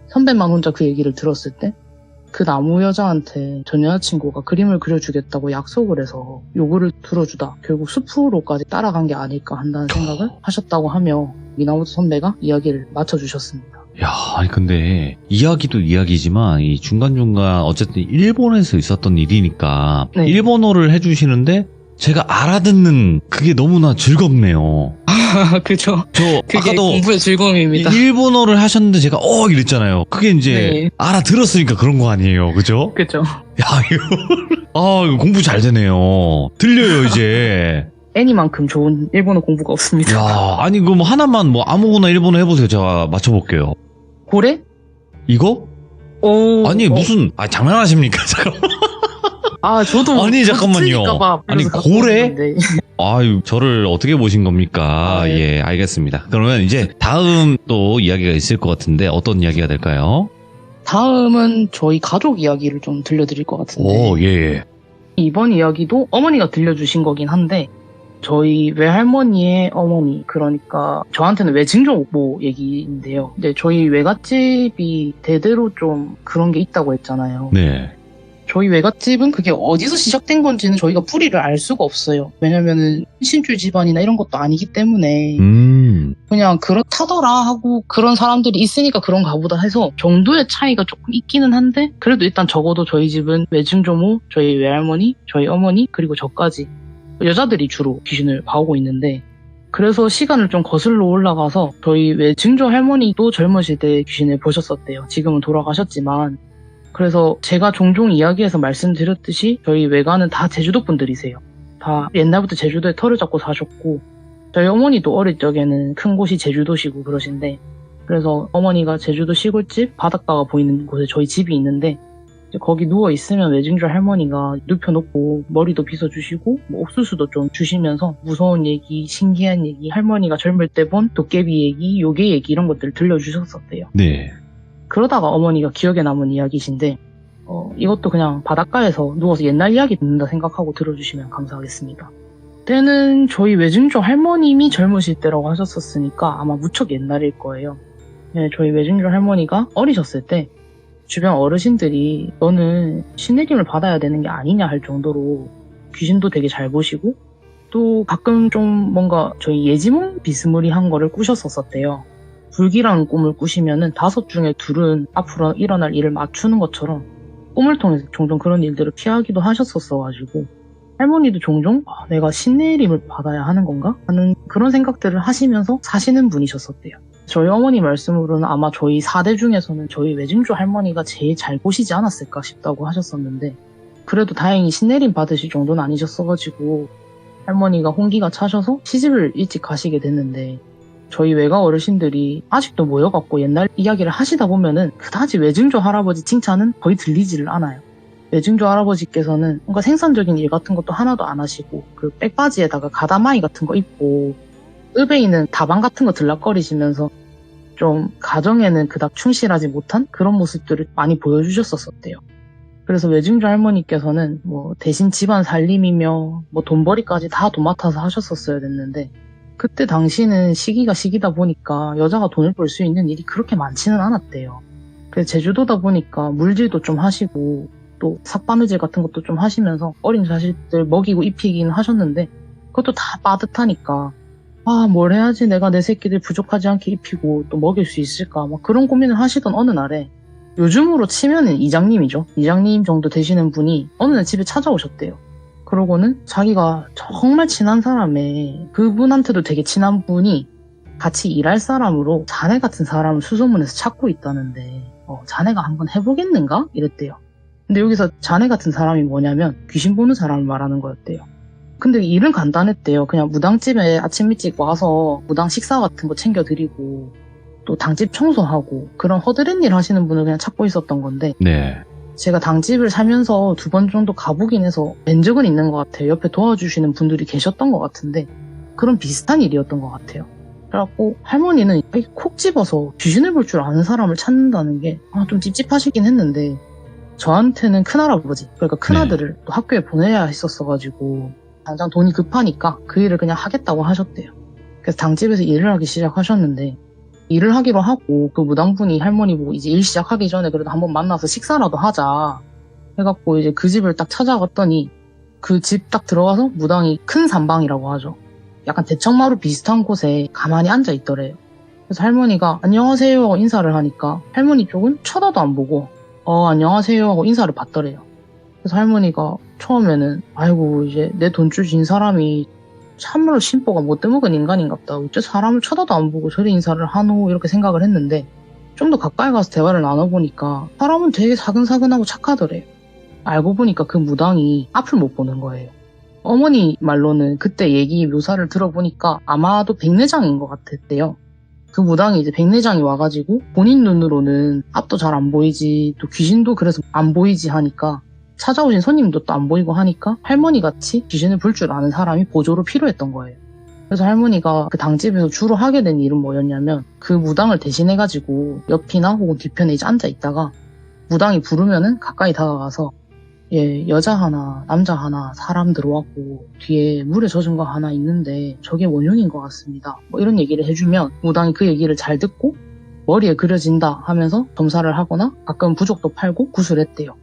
선배만 혼자 그 얘기를 들었을 때 그 나무 여자한테 전 여자친구가 그림을 그려주겠다고 약속을 해서 요구를 들어주다 결국 숲으로까지 따라간 게 아닐까 한다는 생각을 하셨다고 하며 미나모토 선배가 이야기를 마쳐주셨습니다. 야, 아니 근데 이야기도 이야기지만 이 중간중간 어쨌든 일본에서 있었던 일이니까 네. 일본어를 해주시는데 제가 알아듣는 그게 너무나 즐겁네요. 그죠. 저 그게 아까도 공부의 즐거움입니다. 일본어를 하셨는데 제가 이랬잖아요. 그게 이제 네. 알아들었으니까 그런 거 아니에요. 그죠? 그죠. 야, 이거 공부 잘 되네요. 들려요, 이제. 애니만큼 좋은 일본어 공부가 없습니다. 야, 아니 그럼 하나만 뭐 아무거나 일본어 해보세요. 제가 맞춰볼게요. 고래? 이거? 오. 아니 무슨 장난하십니까? 잠깐만. 저도 아니, 잠깐만요. 틀릴까봐 아니, 그래서 갖고 고래? 왔는데. 아유, 저를 어떻게 보신 겁니까? 네. 예, 알겠습니다. 그러면 이제 다음 또 이야기가 있을 것 같은데 어떤 이야기가 될까요? 다음은 저희 가족 이야기를 좀 들려드릴 것 같은데 오, 예. 이번 이야기도 어머니가 들려주신 거긴 한데 저희 외할머니의 어머니 그러니까 저한테는 외증조모 얘기인데요. 근데 저희 외갓집이 대대로 좀 그런 게 있다고 했잖아요. 네. 저희 외갓집은 그게 어디서 시작된 건지는 저희가 뿌리를 알 수가 없어요. 왜냐면은 신줄 집안이나 이런 것도 아니기 때문에 그냥 그렇다더라 하고 그런 사람들이 있으니까 그런가 보다 해서 정도의 차이가 조금 있기는 한데 그래도 일단 적어도 저희 집은 외증조모, 저희 외할머니, 저희 어머니 그리고 저까지 여자들이 주로 귀신을 봐오고 있는데 그래서 시간을 좀 거슬러 올라가서 저희 외증조 할머니도 젊으실 때 귀신을 보셨었대요. 지금은 돌아가셨지만 그래서 제가 종종 이야기해서 말씀드렸듯이 저희 외가는 다 제주도 분들이세요. 다 옛날부터 제주도에 터를 잡고 사셨고 저희 어머니도 어릴 적에는 큰 곳이 제주도시고 그러신데 그래서 어머니가 제주도 시골집 바닷가가 보이는 곳에 저희 집이 있는데 이제 거기 누워있으면 외증조 할머니가 눕혀놓고 머리도 빗어주시고 뭐 옥수수도 좀 주시면서 무서운 얘기, 신기한 얘기, 할머니가 젊을 때 본 도깨비 얘기, 요괴 얘기 이런 것들을 들려주셨었대요. 네. 그러다가 어머니가 기억에 남은 이야기이신데 이것도 그냥 바닷가에서 누워서 옛날 이야기 듣는다 생각하고 들어주시면 감사하겠습니다. 그때는 저희 외증조 할머님이 젊으실 때라고 하셨었으니까 아마 무척 옛날일 거예요. 네, 저희 외증조 할머니가 어리셨을 때 주변 어르신들이 너는 신내림을 받아야 되는 게 아니냐 할 정도로 귀신도 되게 잘 보시고 또 가끔 좀 뭔가 저희 예지몽 비스무리한 거를 꾸셨었대요. 불길한 꿈을 꾸시면은 5 중에 2은 앞으로 일어날 일을 맞추는 것처럼 꿈을 통해서 종종 그런 일들을 피하기도 하셨었어가지고 할머니도 종종 내가 신내림을 받아야 하는 건가? 하는 그런 생각들을 하시면서 사시는 분이셨었대요. 저희 어머니 말씀으로는 아마 저희 4대 중에서는 저희 외증조 할머니가 제일 잘 보시지 않았을까 싶다고 하셨었는데 그래도 다행히 신내림 받으실 정도는 아니셨어가지고 할머니가 혼기가 차셔서 시집을 일찍 가시게 됐는데 저희 외가 어르신들이 아직도 모여갖고 옛날 이야기를 하시다 보면은 그다지 외증조 할아버지 칭찬은 거의 들리지를 않아요. 외증조 할아버지께서는 뭔가 생산적인 일 같은 것도 하나도 안 하시고 그 백바지에다가 가다마이 같은 거 입고 읍에 있는 다방 같은 거 들락거리시면서 좀 가정에는 그닥 충실하지 못한 그런 모습들을 많이 보여주셨었대요. 그래서 외증조 할머니께서는 뭐 대신 집안 살림이며 뭐 돈벌이까지 다 도맡아서 하셨었어야 됐는데 그때 당시는 시기가 시기다 보니까 여자가 돈을 벌 수 있는 일이 그렇게 많지는 않았대요. 그래서 제주도다 보니까 물질도 좀 하시고 또 삭바느질 같은 것도 좀 하시면서 어린 자식들 먹이고 입히긴 하셨는데 그것도 다 빠듯하니까 뭘 해야지 내가 내 새끼들 부족하지 않게 입히고 또 먹일 수 있을까 막 그런 고민을 하시던 어느 날에 요즘으로 치면은 이장님이죠. 이장님 정도 되시는 분이 어느 날 집에 찾아오셨대요. 그러고는 자기가 정말 친한 사람에 그분한테도 되게 친한 분이 같이 일할 사람으로 자네 같은 사람을 수소문해서 찾고 있다는데 자네가 한번 해보겠는가? 이랬대요. 근데 여기서 자네 같은 사람이 뭐냐면 귀신 보는 사람을 말하는 거였대요. 근데 일은 간단했대요. 그냥 무당집에 아침 일찍 와서 무당 식사 같은 거 챙겨드리고 또 당집 청소하고 그런 허드렛 일 하시는 분을 그냥 찾고 있었던 건데 네. 제가 당집을 살면서 2번 정도 가보긴 해서 뵌 적은 있는 것 같아요. 옆에 도와주시는 분들이 계셨던 것 같은데 그런 비슷한 일이었던 것 같아요. 그래갖고 할머니는 콕 집어서 귀신을 볼 줄 아는 사람을 찾는다는 게 좀 찝찝하시긴 했는데 저한테는 큰할아버지 그러니까 큰아들을 또 학교에 보내야 했었어가지고 당장 돈이 급하니까 그 일을 그냥 하겠다고 하셨대요. 그래서 당집에서 일을 하기 시작하셨는데 일을 하기로 하고 그 무당분이 할머니 보고 이제 일 시작하기 전에 그래도 한번 만나서 식사라도 하자 해갖고 이제 그 집을 딱 찾아갔더니 그 집 딱 들어가서 무당이 큰 산방이라고 하죠. 약간 대청마루 비슷한 곳에 가만히 앉아 있더래요. 그래서 할머니가 안녕하세요 하고 인사를 하니까 할머니 쪽은 쳐다도 안 보고 안녕하세요 하고 인사를 받더래요. 그래서 할머니가 처음에는 아이고 이제 내 돈줄 진 사람이 참으로 심보가 못되먹은 인간인갑다. 어째 사람을 쳐다도 안 보고 저리 인사를 하노 이렇게 생각을 했는데 좀 더 가까이 가서 대화를 나눠보니까 사람은 되게 사근사근하고 착하더래요. 알고 보니까 그 무당이 앞을 못 보는 거예요. 어머니 말로는 그때 얘기 묘사를 들어보니까 아마도 백내장인 것 같았대요. 그 무당이 이제 백내장이 와가지고 본인 눈으로는 앞도 잘 안 보이지 또 귀신도 그래서 안 보이지 하니까 찾아오신 손님도 또 안 보이고 하니까 할머니같이 귀신을 볼 줄 아는 사람이 보조로 필요했던 거예요. 그래서 할머니가 그 당집에서 주로 하게 된 일은 뭐였냐면 그 무당을 대신해가지고 옆이나 혹은 뒤편에 이제 앉아있다가 무당이 부르면은 가까이 다가가서 여자 하나 남자 하나 사람 들어왔고 뒤에 물에 젖은 거 하나 있는데 저게 원흉인 것 같습니다. 뭐 이런 얘기를 해주면 무당이 그 얘기를 잘 듣고 머리에 그려진다 하면서 점사를 하거나 가끔 부적도 팔고 구슬했대요.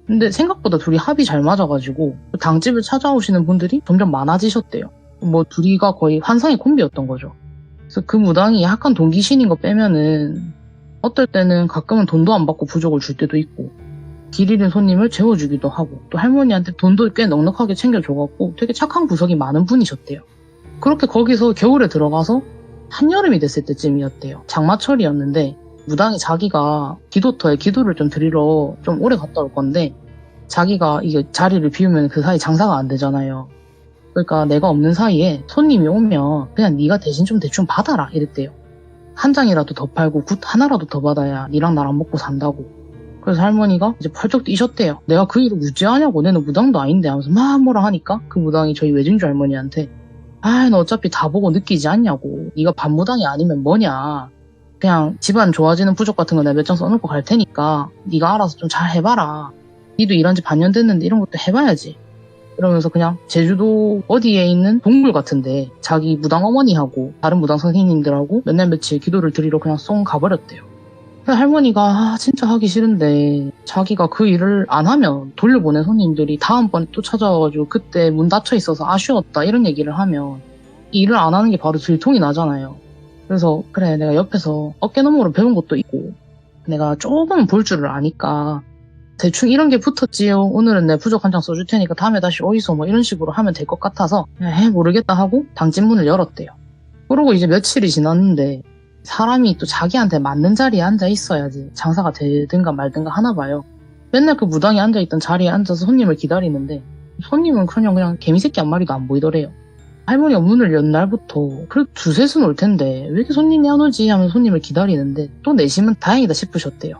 근데 생각보다 둘이 합이 잘 맞아가지고 당집을 찾아오시는 분들이 점점 많아지셨대요. 뭐 둘이가 거의 환상의 콤비였던 거죠. 그래서 그 무당이 약간 동기신인 거 빼면은 어떨 때는 가끔은 돈도 안 받고 부적을 줄 때도 있고 길 잃은 손님을 재워주기도 하고 또 할머니한테 돈도 꽤 넉넉하게 챙겨줘갖고 되게 착한 구석이 많은 분이셨대요. 그렇게 거기서 겨울에 들어가서 한여름이 됐을 때쯤이었대요. 장마철이었는데 무당이 자기가 기도터에 기도를 좀 드리러 좀 오래 갔다 올 건데 자기가 이게 자리를 비우면 그 사이 장사가 안 되잖아요. 그러니까 내가 없는 사이에 손님이 오면 그냥 네가 대신 좀 대충 받아라 이랬대요. 한 장이라도 더 팔고 굿 하나라도 더 받아야 니랑 나랑 먹고 산다고. 그래서 할머니가 이제 펄쩍 뛰셨대요. 내가 그 일을 무지하냐고 내는 무당도 아닌데 하면서 막 뭐라 하니까 그 무당이 저희 외증주 할머니한테 너 어차피 다 보고 느끼지 않냐고 네가 반무당이 아니면 뭐냐 그냥 집안 좋아지는 부족 같은 거 내가 몇 장 써놓고 갈 테니까 네가 알아서 좀 잘 해봐라. 니도 일한 지 반년 됐는데 이런 것도 해봐야지. 이러면서 그냥 제주도 어디에 있는 동굴 같은데 자기 무당 어머니하고 다른 무당 선생님들하고 몇 날 며칠 기도를 드리러 그냥 쏙 가버렸대요. 그래서 할머니가 진짜 하기 싫은데 자기가 그 일을 안 하면 돌려보낸 손님들이 다음번에 또 찾아와가지고 그때 문 닫혀 있어서 아쉬웠다 이런 얘기를 하면 이 일을 안 하는 게 바로 들통이 나잖아요. 그래서 그래 내가 옆에서 어깨너머로 배운 것도 있고 내가 조금 볼 줄을 아니까 대충 이런 게 붙었지요. 오늘은 내 부적 한 장 써줄 테니까 다음에 다시 어디서 뭐 이런 식으로 하면 될 것 같아서 모르겠다 하고 당진문을 열었대요. 그러고 이제 며칠이 지났는데 사람이 또 자기한테 맞는 자리에 앉아 있어야지 장사가 되든가 말든가 하나 봐요. 맨날 그 무당이 앉아있던 자리에 앉아서 손님을 기다리는데 손님은 그냥 개미새끼 한 마리도 안 보이더래요. 할머니가 문을 연 날부터 그래도 두세 순 올 텐데 왜 이렇게 손님이 안 오지 하면서 손님을 기다리는데 또 내심은 다행이다 싶으셨대요.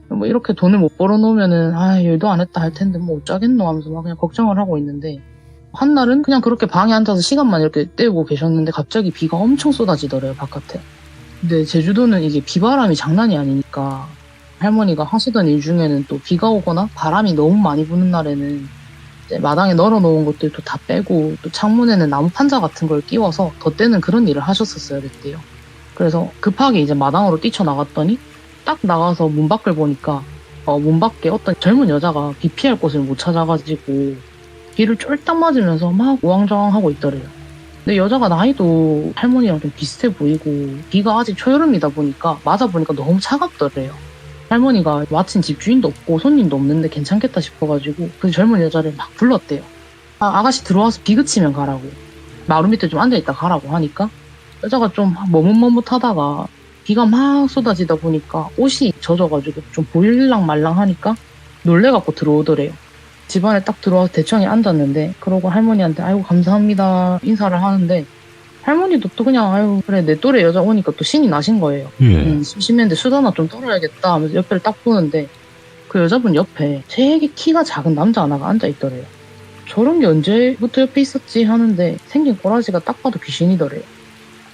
뭐 이렇게 돈을 못 벌어놓으면은 일도 안 했다 할 텐데 뭐 어쩌겠노 하면서 막 그냥 걱정을 하고 있는데 한날은 그냥 그렇게 방에 앉아서 시간만 이렇게 때우고 계셨는데 갑자기 비가 엄청 쏟아지더래요 바깥에. 근데 제주도는 이게 비바람이 장난이 아니니까 할머니가 하시던 일 중에는 또 비가 오거나 바람이 너무 많이 부는 날에는 이제 마당에 널어놓은 것들도 다 빼고 또 창문에는 나무 판자 같은 걸 끼워서 덧대는 그런 일을 하셨었어야 됐대요. 그래서 급하게 이제 마당으로 뛰쳐나갔더니 딱 나가서 문 밖을 보니까 문 밖에 어떤 젊은 여자가 비 피할 곳을 못 찾아가지고 비를 쫄딱 맞으면서 막 우왕좌왕하고 있더래요. 근데 여자가 나이도 할머니랑 좀 비슷해 보이고 비가 아직 초여름이다 보니까 맞아보니까 너무 차갑더래요. 할머니가 마침 집주인도 없고 손님도 없는데 괜찮겠다 싶어가지고 그 젊은 여자를 막 불렀대요. 아가씨 들어와서 비 그치면 가라고. 마루 밑에 좀 앉아있다 가라고 하니까 여자가 좀 머뭇머뭇하다가 비가 막 쏟아지다 보니까 옷이 젖어가지고 좀 보일랑 말랑 하니까 놀래갖고 들어오더래요. 집안에 딱 들어와서 대청에 앉았는데 그러고 할머니한테 아이고 감사합니다 인사를 하는데 할머니도 또 그냥 아유 그래 내 또래 여자 오니까 또 신이 나신 거예요. 심심했는데 수다 하나 좀 떨어야겠다 하면서 옆에를 딱 보는데 그 여자분 옆에 되게 키가 작은 남자 하나가 앉아있더래요. 저런 게 언제부터 옆에 있었지 하는데 생긴 꼬라지가 딱 봐도 귀신이더래요.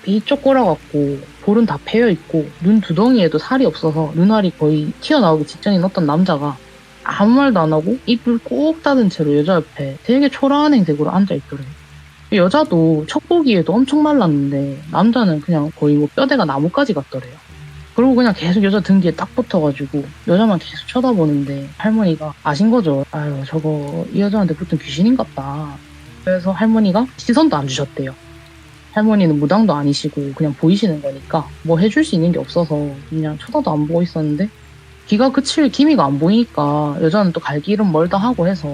비쪽 꼬라갖고 볼은 다 패여있고 눈 두덩이에도 살이 없어서 눈알이 거의 튀어나오기 직전인 어떤 남자가 아무 말도 안 하고 입을 꼭 닫은 채로 여자 옆에 되게 초라한 행색으로 앉아있더래요. 여자도 첫 보기에도 엄청 말랐는데 남자는 그냥 거의 뭐 뼈대가 나뭇가지 같더래요. 그리고 그냥 계속 여자 등 뒤에 딱 붙어가지고 여자만 계속 쳐다보는데 할머니가 아신 거죠. 아유 저거 이 여자한테 붙은 귀신인갑다. 그래서 할머니가 시선도 안 주셨대요. 할머니는 무당도 아니시고 그냥 보이시는 거니까 뭐 해줄 수 있는 게 없어서 그냥 쳐다도 안 보고 있었는데 비가 그칠 기미가 안 보이니까 여자는 또 갈 길은 멀다 하고 해서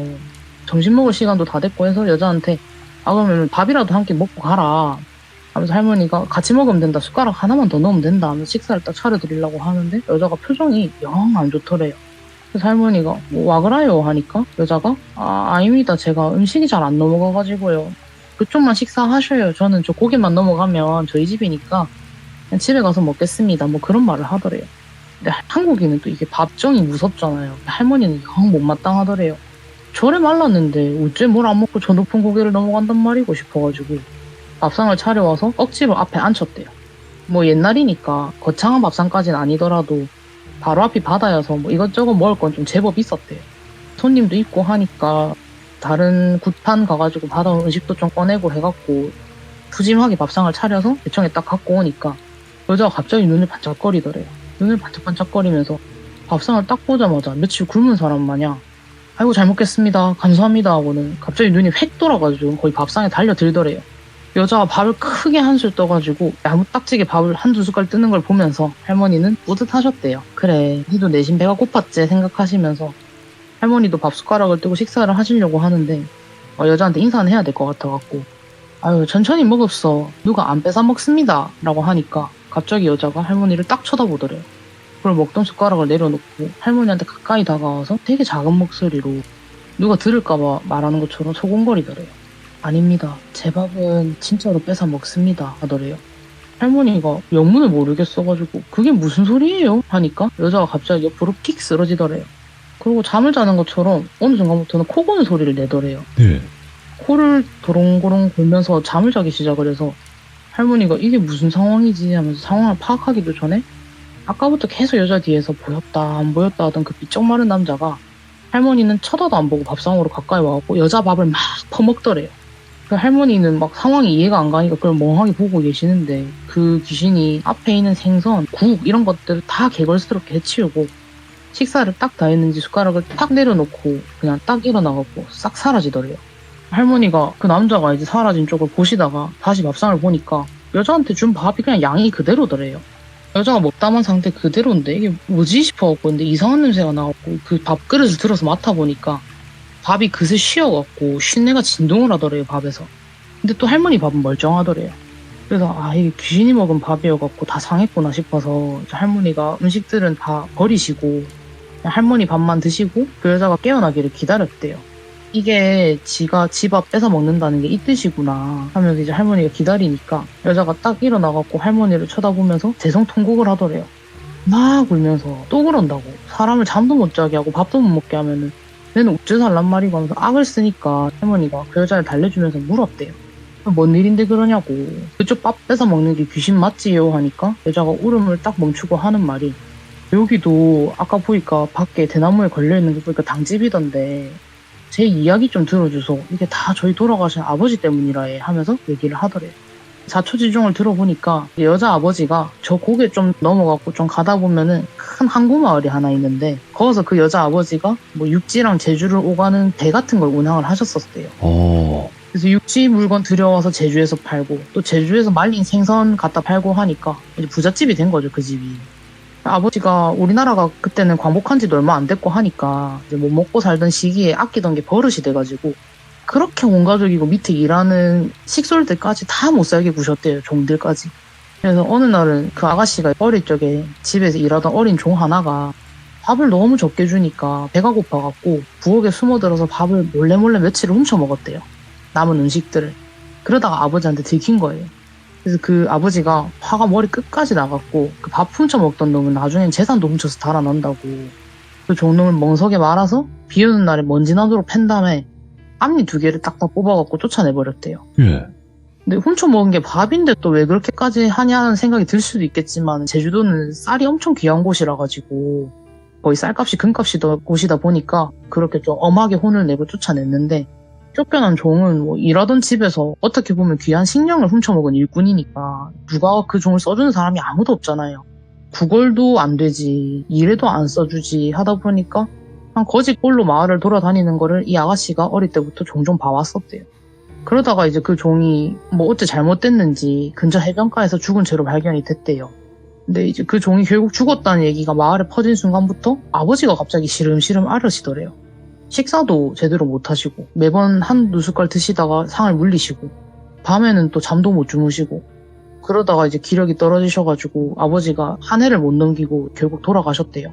점심 먹을 시간도 다 됐고 해서 여자한테 그러면 밥이라도 한 끼 먹고 가라 하면서 할머니가 같이 먹으면 된다 숟가락 하나만 더 넣으면 된다 하면서 식사를 딱 차려드리려고 하는데 여자가 표정이 영 안 좋더래요. 그래서 할머니가 뭐 와 그라요 하니까 여자가 아닙니다 제가 음식이 잘 안 넘어가가지고요 그쪽만 식사하셔요. 저는 저 고기만 넘어가면 저희 집이니까 그냥 집에 가서 먹겠습니다. 뭐 그런 말을 하더래요. 근데 한국인은 또 이게 밥정이 무섭잖아요. 할머니는 영 못마땅하더래요. 저래 말랐는데 어째 뭘 안 먹고 저 높은 고개를 넘어간단 말이고 싶어가지고 밥상을 차려와서 억지로 앞에 앉혔대요. 뭐 옛날이니까 거창한 밥상까지는 아니더라도 바로 앞이 바다여서 뭐 이것저것 먹을 건 좀 제법 있었대요. 손님도 있고 하니까 다른 굿판 가가지고 받아온 음식도 좀 꺼내고 해갖고 푸짐하게 밥상을 차려서 대청에 딱 갖고 오니까 여자가 갑자기 눈을 반짝거리더래요. 눈을 반짝반짝거리면서 밥상을 딱 보자마자 며칠 굶은 사람 마냥 아이고 잘 먹겠습니다 감사합니다 하고는 갑자기 눈이 획 돌아가지고 거의 밥상에 달려들더래요. 여자가 밥을 크게 한술 떠가지고 야무딱지게 밥을 한두 숟갈 뜨는 걸 보면서 할머니는 뿌듯하셨대요. 그래 니도 내심 배가 고팠지 생각하시면서 할머니도 밥 숟가락을 뜨고 식사를 하시려고 하는데 여자한테 인사는 해야 될 것 같아갖고 아유 천천히 먹읍소 누가 안 뺏어 먹습니다 라고 하니까 갑자기 여자가 할머니를 딱 쳐다보더래요. 그걸 먹던 숟가락을 내려놓고 할머니한테 가까이 다가와서 되게 작은 목소리로 누가 들을까봐 말하는 것처럼 소곤거리더래요. 아닙니다 제 밥은 진짜로 뺏어 먹습니다 하더래요. 할머니가 영문을 모르겠어가지고 그게 무슨 소리예요 하니까 여자가 갑자기 옆으로 픽 쓰러지더래요. 그리고 잠을 자는 것처럼 어느 순간부터는 코 고는 소리를 내더래요. 네. 코를 도롱도롱 골면서 잠을 자기 시작을 해서 할머니가 이게 무슨 상황이지 하면서 상황을 파악하기도 전에 아까부터 계속 여자 뒤에서 보였다 안 보였다 하던 그 비쩍 마른 남자가 할머니는 쳐다도 안 보고 밥상으로 가까이 와갖고 여자 밥을 막 퍼먹더래요. 그 할머니는 막 상황이 이해가 안 가니까 그걸 멍하게 보고 계시는데 그 귀신이 앞에 있는 생선, 국 이런 것들을 다 개걸스럽게 해치우고 식사를 딱 다 했는지 숟가락을 탁 내려놓고 그냥 딱 일어나갖고 싹 사라지더래요. 할머니가 그 남자가 이제 사라진 쪽을 보시다가 다시 밥상을 보니까 여자한테 준 밥이 그냥 양이 그대로더래요. 여자가 먹다만 상태 그대로인데 이게 뭐지 싶어갖고 근데 이상한 냄새가 나갖고 그 밥그릇을 들어서 맡아보니까 밥이 그새 쉬어갖고 쉰내가 진동을 하더래요 밥에서. 근데 또 할머니 밥은 멀쩡하더래요. 그래서 이게 귀신이 먹은 밥이어갖고 다 상했구나 싶어서 할머니가 음식들은 다 버리시고 할머니 밥만 드시고 그 여자가 깨어나기를 기다렸대요. 이게 지가 지 밥 뺏어 먹는다는 게 이 뜻이구나 하면서 이제 할머니가 기다리니까 여자가 딱 일어나갖고 할머니를 쳐다보면서 대성통곡을 하더래요. 막 울면서 또 그런다고 사람을 잠도 못 자게 하고 밥도 못 먹게 하면은 내는 어째 살란 말이고 하면서 악을 쓰니까 할머니가 그 여자를 달래주면서 물었대요. 뭔 일인데 그러냐고. 그쪽 밥 뺏어 먹는 게 귀신 맞지요? 하니까 여자가 울음을 딱 멈추고 하는 말이 여기도 아까 보니까 밖에 대나무에 걸려있는 거 보니까 당집이던데 제 이야기 좀 들어줘서 이게 다 저희 돌아가신 아버지 때문이라 해 하면서 얘기를 하더래요. 자초지종을 들어보니까 여자 아버지가 저 고개 좀 넘어가고 좀 가다 보면은 큰 항구 마을이 하나 있는데 거기서 그 여자 아버지가 뭐 육지랑 제주를 오가는 배 같은 걸 운항을 하셨었대요. 그래서 육지 물건 들여와서 제주에서 팔고 또 제주에서 말린 생선 갖다 팔고 하니까 이제 부잣집이 된 거죠 그 집이. 아버지가 우리나라가 그때는 광복한 지도 얼마 안 됐고 하니까 이제 뭐 먹고 살던 시기에 아끼던 게 버릇이 돼가지고 그렇게 온 가족이고 밑에 일하는 식솔들까지 다 못 살게 구셨대요. 종들까지. 그래서 어느 날은 그 아가씨가 어릴 적에 집에서 일하던 어린 종 하나가 밥을 너무 적게 주니까 배가 고파갖고 부엌에 숨어들어서 밥을 몰래 며칠을 훔쳐 먹었대요. 남은 음식들을. 그러다가 아버지한테 들킨 거예요. 그래서 그 아버지가 화가 머리 끝까지 나갔고 그 밥 훔쳐 먹던 놈은 나중엔 재산도 훔쳐서 달아난다고 그 종놈을 멍석에 말아서 비 오는 날에 먼지나도록 팬 다음에 앞니 2개를 딱딱 뽑아갖고 쫓아내버렸대요. 예. 근데 훔쳐 먹은 게 밥인데 또 왜 그렇게까지 하냐는 생각이 들 수도 있겠지만 제주도는 쌀이 엄청 귀한 곳이라 가지고 거의 쌀값이 금값이 더 곳이다 보니까 그렇게 좀 엄하게 혼을 내고 쫓아냈는데 쫓겨난 종은 뭐 일하던 집에서 어떻게 보면 귀한 식량을 훔쳐먹은 일꾼이니까 누가 그 종을 써주는 사람이 아무도 없잖아요. 구걸도 안 되지 일에도 안 써주지 하다 보니까 그냥 거지꼴로 마을을 돌아다니는 거를 이 아가씨가 어릴 때부터 종종 봐왔었대요. 그러다가 이제 그 종이 뭐 어째 잘못됐는지 근처 해변가에서 죽은 채로 발견이 됐대요. 근데 이제 그 종이 결국 죽었다는 얘기가 마을에 퍼진 순간부터 아버지가 갑자기 시름시름 앓으시더래요. 식사도 제대로 못 하시고 매번 한두 숟갈 드시다가 상을 물리시고 밤에는 또 잠도 못 주무시고 그러다가 이제 기력이 떨어지셔가지고 아버지가 한 해를 못 넘기고 결국 돌아가셨대요.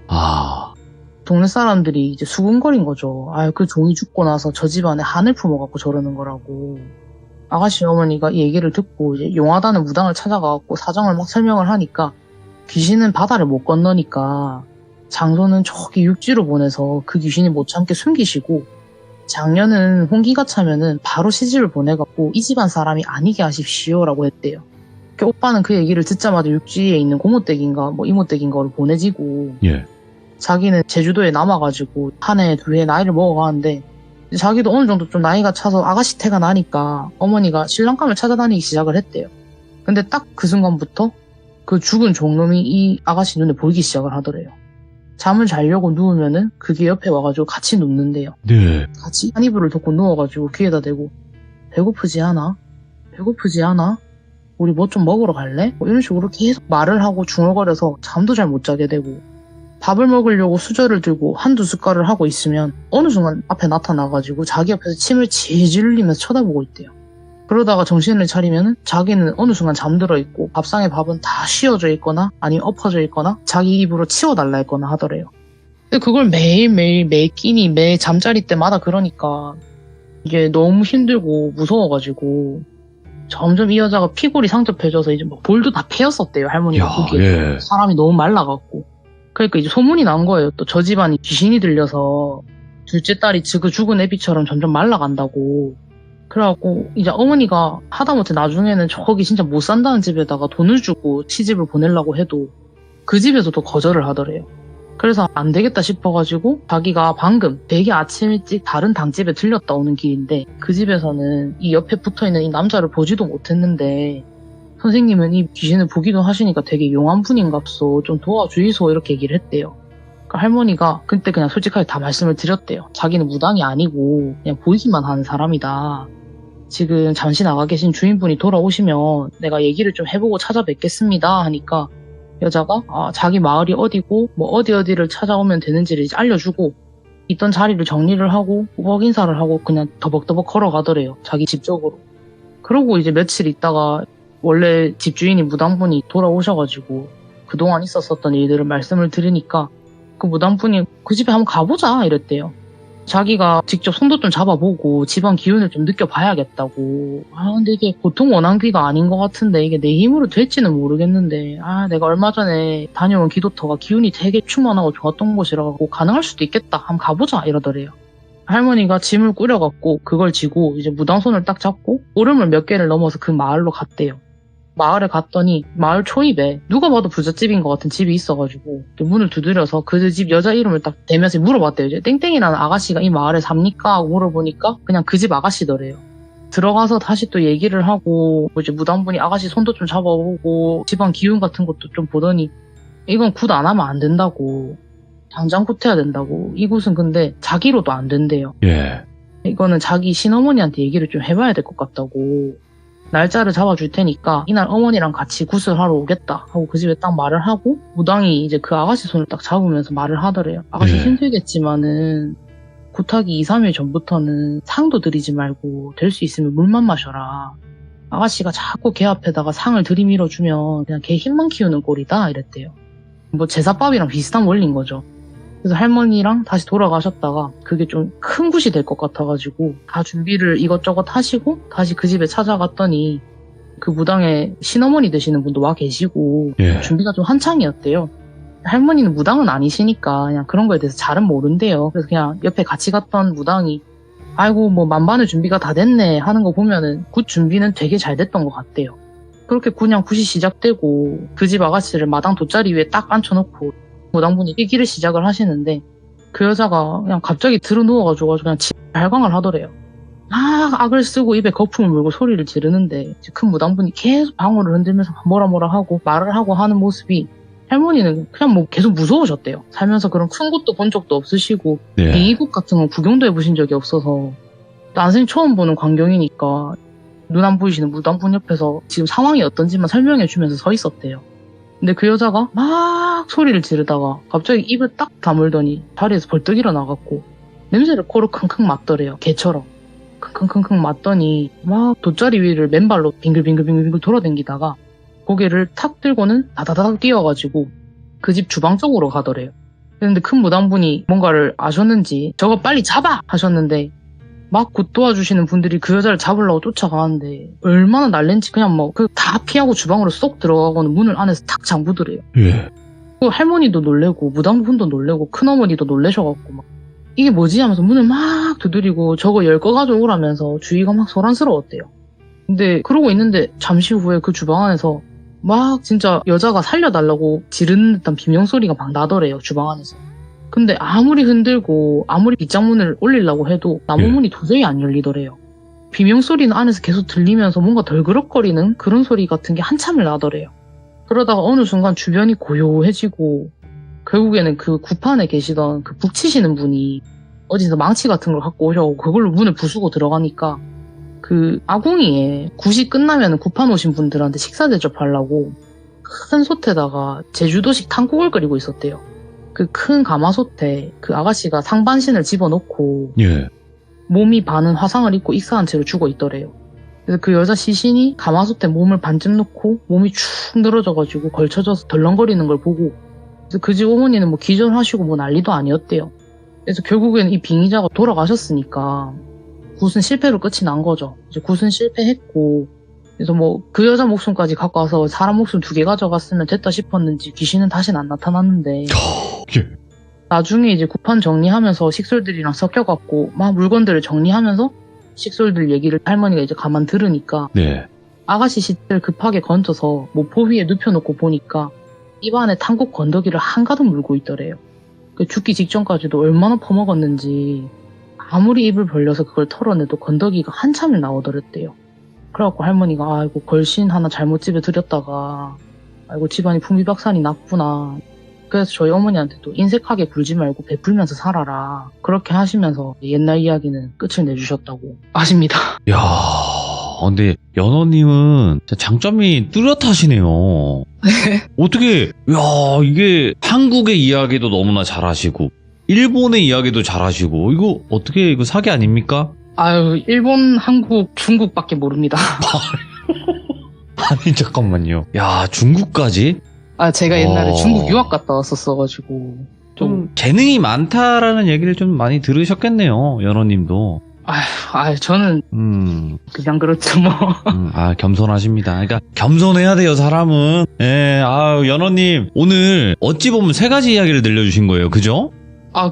동네 사람들이 이제 수군거린 거죠. 그 종이 죽고 나서 저 집안에 한을 품어갖고 저러는 거라고. 아가씨 어머니가 이 얘기를 듣고 이제 용하다는 무당을 찾아가갖고 사정을 막 설명을 하니까 귀신은 바다를 못 건너니까 장소는 저기 육지로 보내서 그 귀신이 못 참게 숨기시고 작년은 홍기가 차면은 바로 시집을 보내갖고 이 집안 사람이 아니게 하십시오라고 했대요. 그 오빠는 그 얘기를 듣자마자 육지에 있는 고모댁인가 뭐 이모댁인가를 보내지고 자기는 제주도에 남아가지고 한 해, 2해 나이를 먹어가는데 자기도 어느 정도 좀 나이가 차서 아가씨 태가 나니까 어머니가 신랑감을 찾아다니기 시작을 했대요. 근데 딱 그 순간부터 그 죽은 종놈이 이 아가씨 눈에 보이기 시작을 하더래요. 잠을 자려고 누우면은 그게 옆에 와가지고 같이 눕는데요. 네. 같이 한 이불을 덮고 누워가지고 귀에다 대고 배고프지 않아? 배고프지 않아? 우리 뭐 좀 먹으러 갈래? 뭐 이런 식으로 계속 말을 하고 중얼거려서 잠도 잘 못 자게 되고 밥을 먹으려고 수저를 들고 한두 숟갈을 하고 있으면 어느 순간 앞에 나타나가지고 자기 옆에서 침을 질질 흘리면서 쳐다보고 있대요. 그러다가 정신을 차리면은 자기는 어느 순간 잠들어 있고 밥상에 밥은 다 씌워져 있거나 아니면 엎어져 있거나 자기 입으로 치워달라 했거나 하더래요. 근데 그걸 매일매일 매 끼니 매 잠자리 때마다 그러니까 이게 너무 힘들고 무서워가지고 점점 이 여자가 피골이 상접해져서 이제 막 볼도 다 패였었대요. 할머니가 보기에 사람이 너무 말라갖고. 그러니까 이제 소문이 난 거예요. 또 저 집안이 귀신이 들려서 둘째 딸이 그 죽은 애비처럼 점점 말라간다고. 그래갖고 이제 어머니가 하다못해 나중에는 저기 진짜 못 산다는 집에다가 돈을 주고 시집을 보내려고 해도 그 집에서도 거절을 하더래요. 그래서 안 되겠다 싶어가지고 자기가 방금 되게 아침 일찍 다른 당집에 들렸다 오는 길인데 그 집에서는 이 옆에 붙어있는 이 남자를 보지도 못했는데 선생님은 이 귀신을 보기도 하시니까 되게 용한 분인갑소 좀 도와주이소 이렇게 얘기를 했대요. 그러니까 할머니가 그때 그냥 솔직하게 다 말씀을 드렸대요. 자기는 무당이 아니고 그냥 보이기만 하는 사람이다. 지금 잠시 나가 계신 주인분이 돌아오시면 내가 얘기를 좀 해보고 찾아뵙겠습니다 하니까 여자가 자기 마을이 어디고 뭐 어디를 찾아오면 되는지를 이제 알려주고 있던 자리를 정리를 하고 우박 인사를 하고 그냥 더벅더벅 걸어가더래요. 자기 집 쪽으로. 그러고 이제 며칠 있다가 원래 집주인인 무당분이 돌아오셔가지고 그동안 있었었던 일들을 말씀을 들으니까 그 무당분이 그 집에 한번 가보자 이랬대요. 자기가 직접 손도 좀 잡아보고 집안 기운을 좀 느껴봐야겠다고. 근데 이게 보통 원한귀가 아닌 것 같은데 이게 내 힘으로 될지는 모르겠는데 내가 얼마 전에 다녀온 기도터가 기운이 되게 충만하고 좋았던 곳이라고 가능할 수도 있겠다. 한번 가보자 이러더래요. 할머니가 짐을 꾸려갖고 그걸 지고 이제 무당손을 딱 잡고 오름을 몇 개를 넘어서 그 마을로 갔대요. 마을에 갔더니 마을 초입에 누가 봐도 부잣집인 것 같은 집이 있어가지고 문을 두드려서 그 집 여자 이름을 딱 대면서 물어봤대요. 이제 땡땡이라는 아가씨가 이 마을에 삽니까? 하고 물어보니까 그냥 그 집 아가씨더래요. 들어가서 다시 또 얘기를 하고 이제 무당분이 아가씨 손도 좀 잡아보고 집안 기운 같은 것도 좀 보더니 이건 굿 안 하면 안 된다고. 당장 굿해야 된다고. 이곳은 근데 자기로도 안 된대요. 예. 이거는 자기 신어머니한테 얘기를 좀 해봐야 될 것 같다고. 날짜를 잡아줄 테니까 이날 어머니랑 같이 굿을 하러 오겠다 하고 그 집에 딱 말을 하고 무당이 이제 그 아가씨 손을 딱 잡으면서 말을 하더래요. 아가씨 네. 힘들겠지만은 굿하기 2, 3일 전부터는 상도 들이지 말고 될 수 있으면 물만 마셔라. 아가씨가 자꾸 걔 앞에다가 상을 들이밀어주면 그냥 걔 힘만 키우는 꼴이다 이랬대요. 뭐 제사밥이랑 비슷한 원리인 거죠. 그래서 할머니랑 다시 돌아가셨다가 그게 좀 큰 굿이 될 것 같아가지고 다 준비를 이것저것 하시고 다시 그 집에 찾아갔더니 그 무당의 신어머니 되시는 분도 와 계시고 예. 준비가 좀 한창이었대요. 할머니는 무당은 아니시니까 그냥 그런 거에 대해서 잘은 모른대요. 그래서 그냥 옆에 같이 갔던 무당이 아이고 뭐 만반의 준비가 다 됐네 하는 거 보면은 굿 준비는 되게 잘 됐던 것 같대요. 그렇게 그냥 굿이 시작되고 그 집 아가씨를 마당 돗자리 위에 딱 앉혀놓고 무당분이 얘기를 시작을 하시는데 그 여자가 그냥 갑자기 들어 누워가지고 그냥 발광을 하더래요. 악을 쓰고 입에 거품을 물고 소리를 지르는데 큰 무당분이 계속 방울을 흔들면서 뭐라 하고 말을 하고 하는 모습이 할머니는 그냥 뭐 계속 무서우셨대요. 살면서 그런 큰 곳도 본 적도 없으시고 네. 빙의국 같은 거 구경도 해보신 적이 없어서 난생 처음 보는 광경이니까 눈 안 보이시는 무당분 옆에서 지금 상황이 어떤지만 설명해주면서 서 있었대요. 근데 그 여자가 막 소리를 지르다가 갑자기 입을 딱 다물더니 자리에서 벌떡 일어나갖고 냄새를 코로 킁킁 맡더래요. 개처럼. 킁킁킁 맡더니 막 돗자리 위를 맨발로 빙글빙글 돌아다니다가 고개를 탁 들고는 다다다닥 뛰어가지고 그 집 주방 쪽으로 가더래요. 그런데 큰 무당분이 뭔가를 아셨는지 저거 빨리 잡아! 하셨는데 막 굿 도와주시는 분들이 그 여자를 잡으려고 쫓아가는데 얼마나 날랜지 그냥 뭐 다 피하고 주방으로 쏙 들어가고는 문을 안에서 탁 잠그더래요. 예. 그 할머니도 놀래고 무당분도 놀래고 큰어머니도 놀래셔갖고 막 이게 뭐지 하면서 문을 막 두드리고 저거 열 거 가져오라면서 주위가 막 소란스러웠대요. 근데 그러고 있는데 잠시 후에 그 주방 안에서 막 진짜 여자가 살려달라고 지르는 듯한 비명소리가 막 나더래요. 주방 안에서. 근데 아무리 흔들고 아무리 빗장문을 올리려고 해도 나무문이 도저히 안 열리더래요. 비명소리는 안에서 계속 들리면서 뭔가 덜그럭거리는 그런 소리 같은 게 한참을 나더래요. 그러다가 어느 순간 주변이 고요해지고 결국에는 그 구판에 계시던 그 북치시는 분이 어디서 망치 같은 걸 갖고 오셔서 그걸로 문을 부수고 들어가니까 그 아궁이에 굿이 끝나면 구판 오신 분들한테 식사 대접하려고 큰 솥에다가 제주도식 탕국을 끓이고 있었대요. 그 큰 가마솥에 그 아가씨가 상반신을 집어넣고 예. 몸이 반은 화상을 입고 익사한 채로 죽어 있더래요. 그래서 그 여자 시신이 가마솥에 몸을 반쯤 넣고 몸이 축 늘어져가지고 걸쳐져서 덜렁거리는 걸 보고 그래서 그 집 어머니는 뭐 기절하시고 뭐 난리도 아니었대요. 그래서 결국에는 이 빙의자가 돌아가셨으니까 굿은 실패로 끝이 난 거죠. 이제 굿은 실패했고 그래서 뭐 그 여자 목숨까지 갖고 와서 사람 목숨 2개 가져갔으면 됐다 싶었는지 귀신은 다시는 안 나타났는데 예. 나중에 이제 구판 정리하면서 식솔들이랑 섞여갖고 막 물건들을 정리하면서 식솔들 얘기를 할머니가 이제 가만 들으니까 네. 아가씨 시체를 급하게 건져서 모포 위에 눕혀놓고 보니까 입안에 탄국 건더기를 한가득 물고 있더래요. 죽기 직전까지도 얼마나 퍼먹었는지 아무리 입을 벌려서 그걸 털어내도 건더기가 한참을 나오더랬대요. 그래갖고 할머니가 아이고 걸신 하나 잘못 집에 들였다가 아이고 집안이 풍비박산이 났구나. 그래서 저희 어머니한테도 인색하게 굴지 말고 베풀면서 살아라. 그렇게 하시면서 옛날 이야기는 끝을 내주셨다고 아십니다. 야, 근데 연어님은 진짜 장점이 뚜렷하시네요. 어떻게, 야, 이게 한국의 이야기도 너무나 잘하시고, 일본의 이야기도 잘하시고, 이거 어떻게, 이거 사기 아닙니까? 아유, 일본, 한국, 중국밖에 모릅니다. 아니, 잠깐만요. 야, 중국까지? 제가 옛날에 어. 중국 유학 갔다 왔었어가지고. 좀 재능이 많다라는 얘기를 좀 많이 들으셨겠네요, 연어님도. 저는 그냥 그렇죠, 뭐. 겸손하십니다. 그러니까 겸손해야 돼요, 사람은. 예, 연어님 오늘 어찌 보면 세 가지 이야기를 들려주신 거예요, 그죠?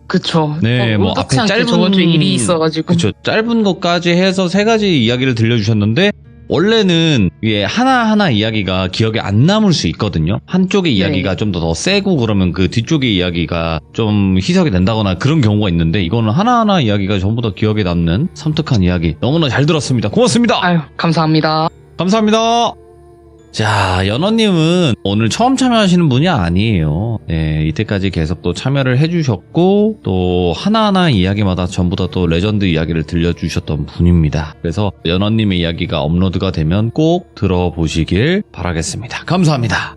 그쵸. 네, 뭐 의도치 앞에 않게 저번 주에 일이 있어가지고. 그쵸, 짧은 것까지 해서 세 가지 이야기를 들려주셨는데 원래는 이게 하나하나 이야기가 기억에 안 남을 수 있거든요. 한쪽의 네. 이야기가 좀 더 세고 그러면 그 뒤쪽의 이야기가 좀 희석이 된다거나 그런 경우가 있는데 이거는 하나하나 이야기가 전부 다 기억에 남는 섬뜩한 이야기 너무나 잘 들었습니다. 고맙습니다. 아유, 감사합니다. 감사합니다. 자, 연어님은 오늘 처음 참여하시는 분이 아니에요. 네, 이때까지 계속 또 참여를 해주셨고, 또 하나하나 이야기마다 전부 다 또 레전드 이야기를 들려주셨던 분입니다. 그래서 연어님의 이야기가 업로드가 되면 꼭 들어보시길 바라겠습니다. 감사합니다.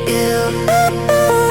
you.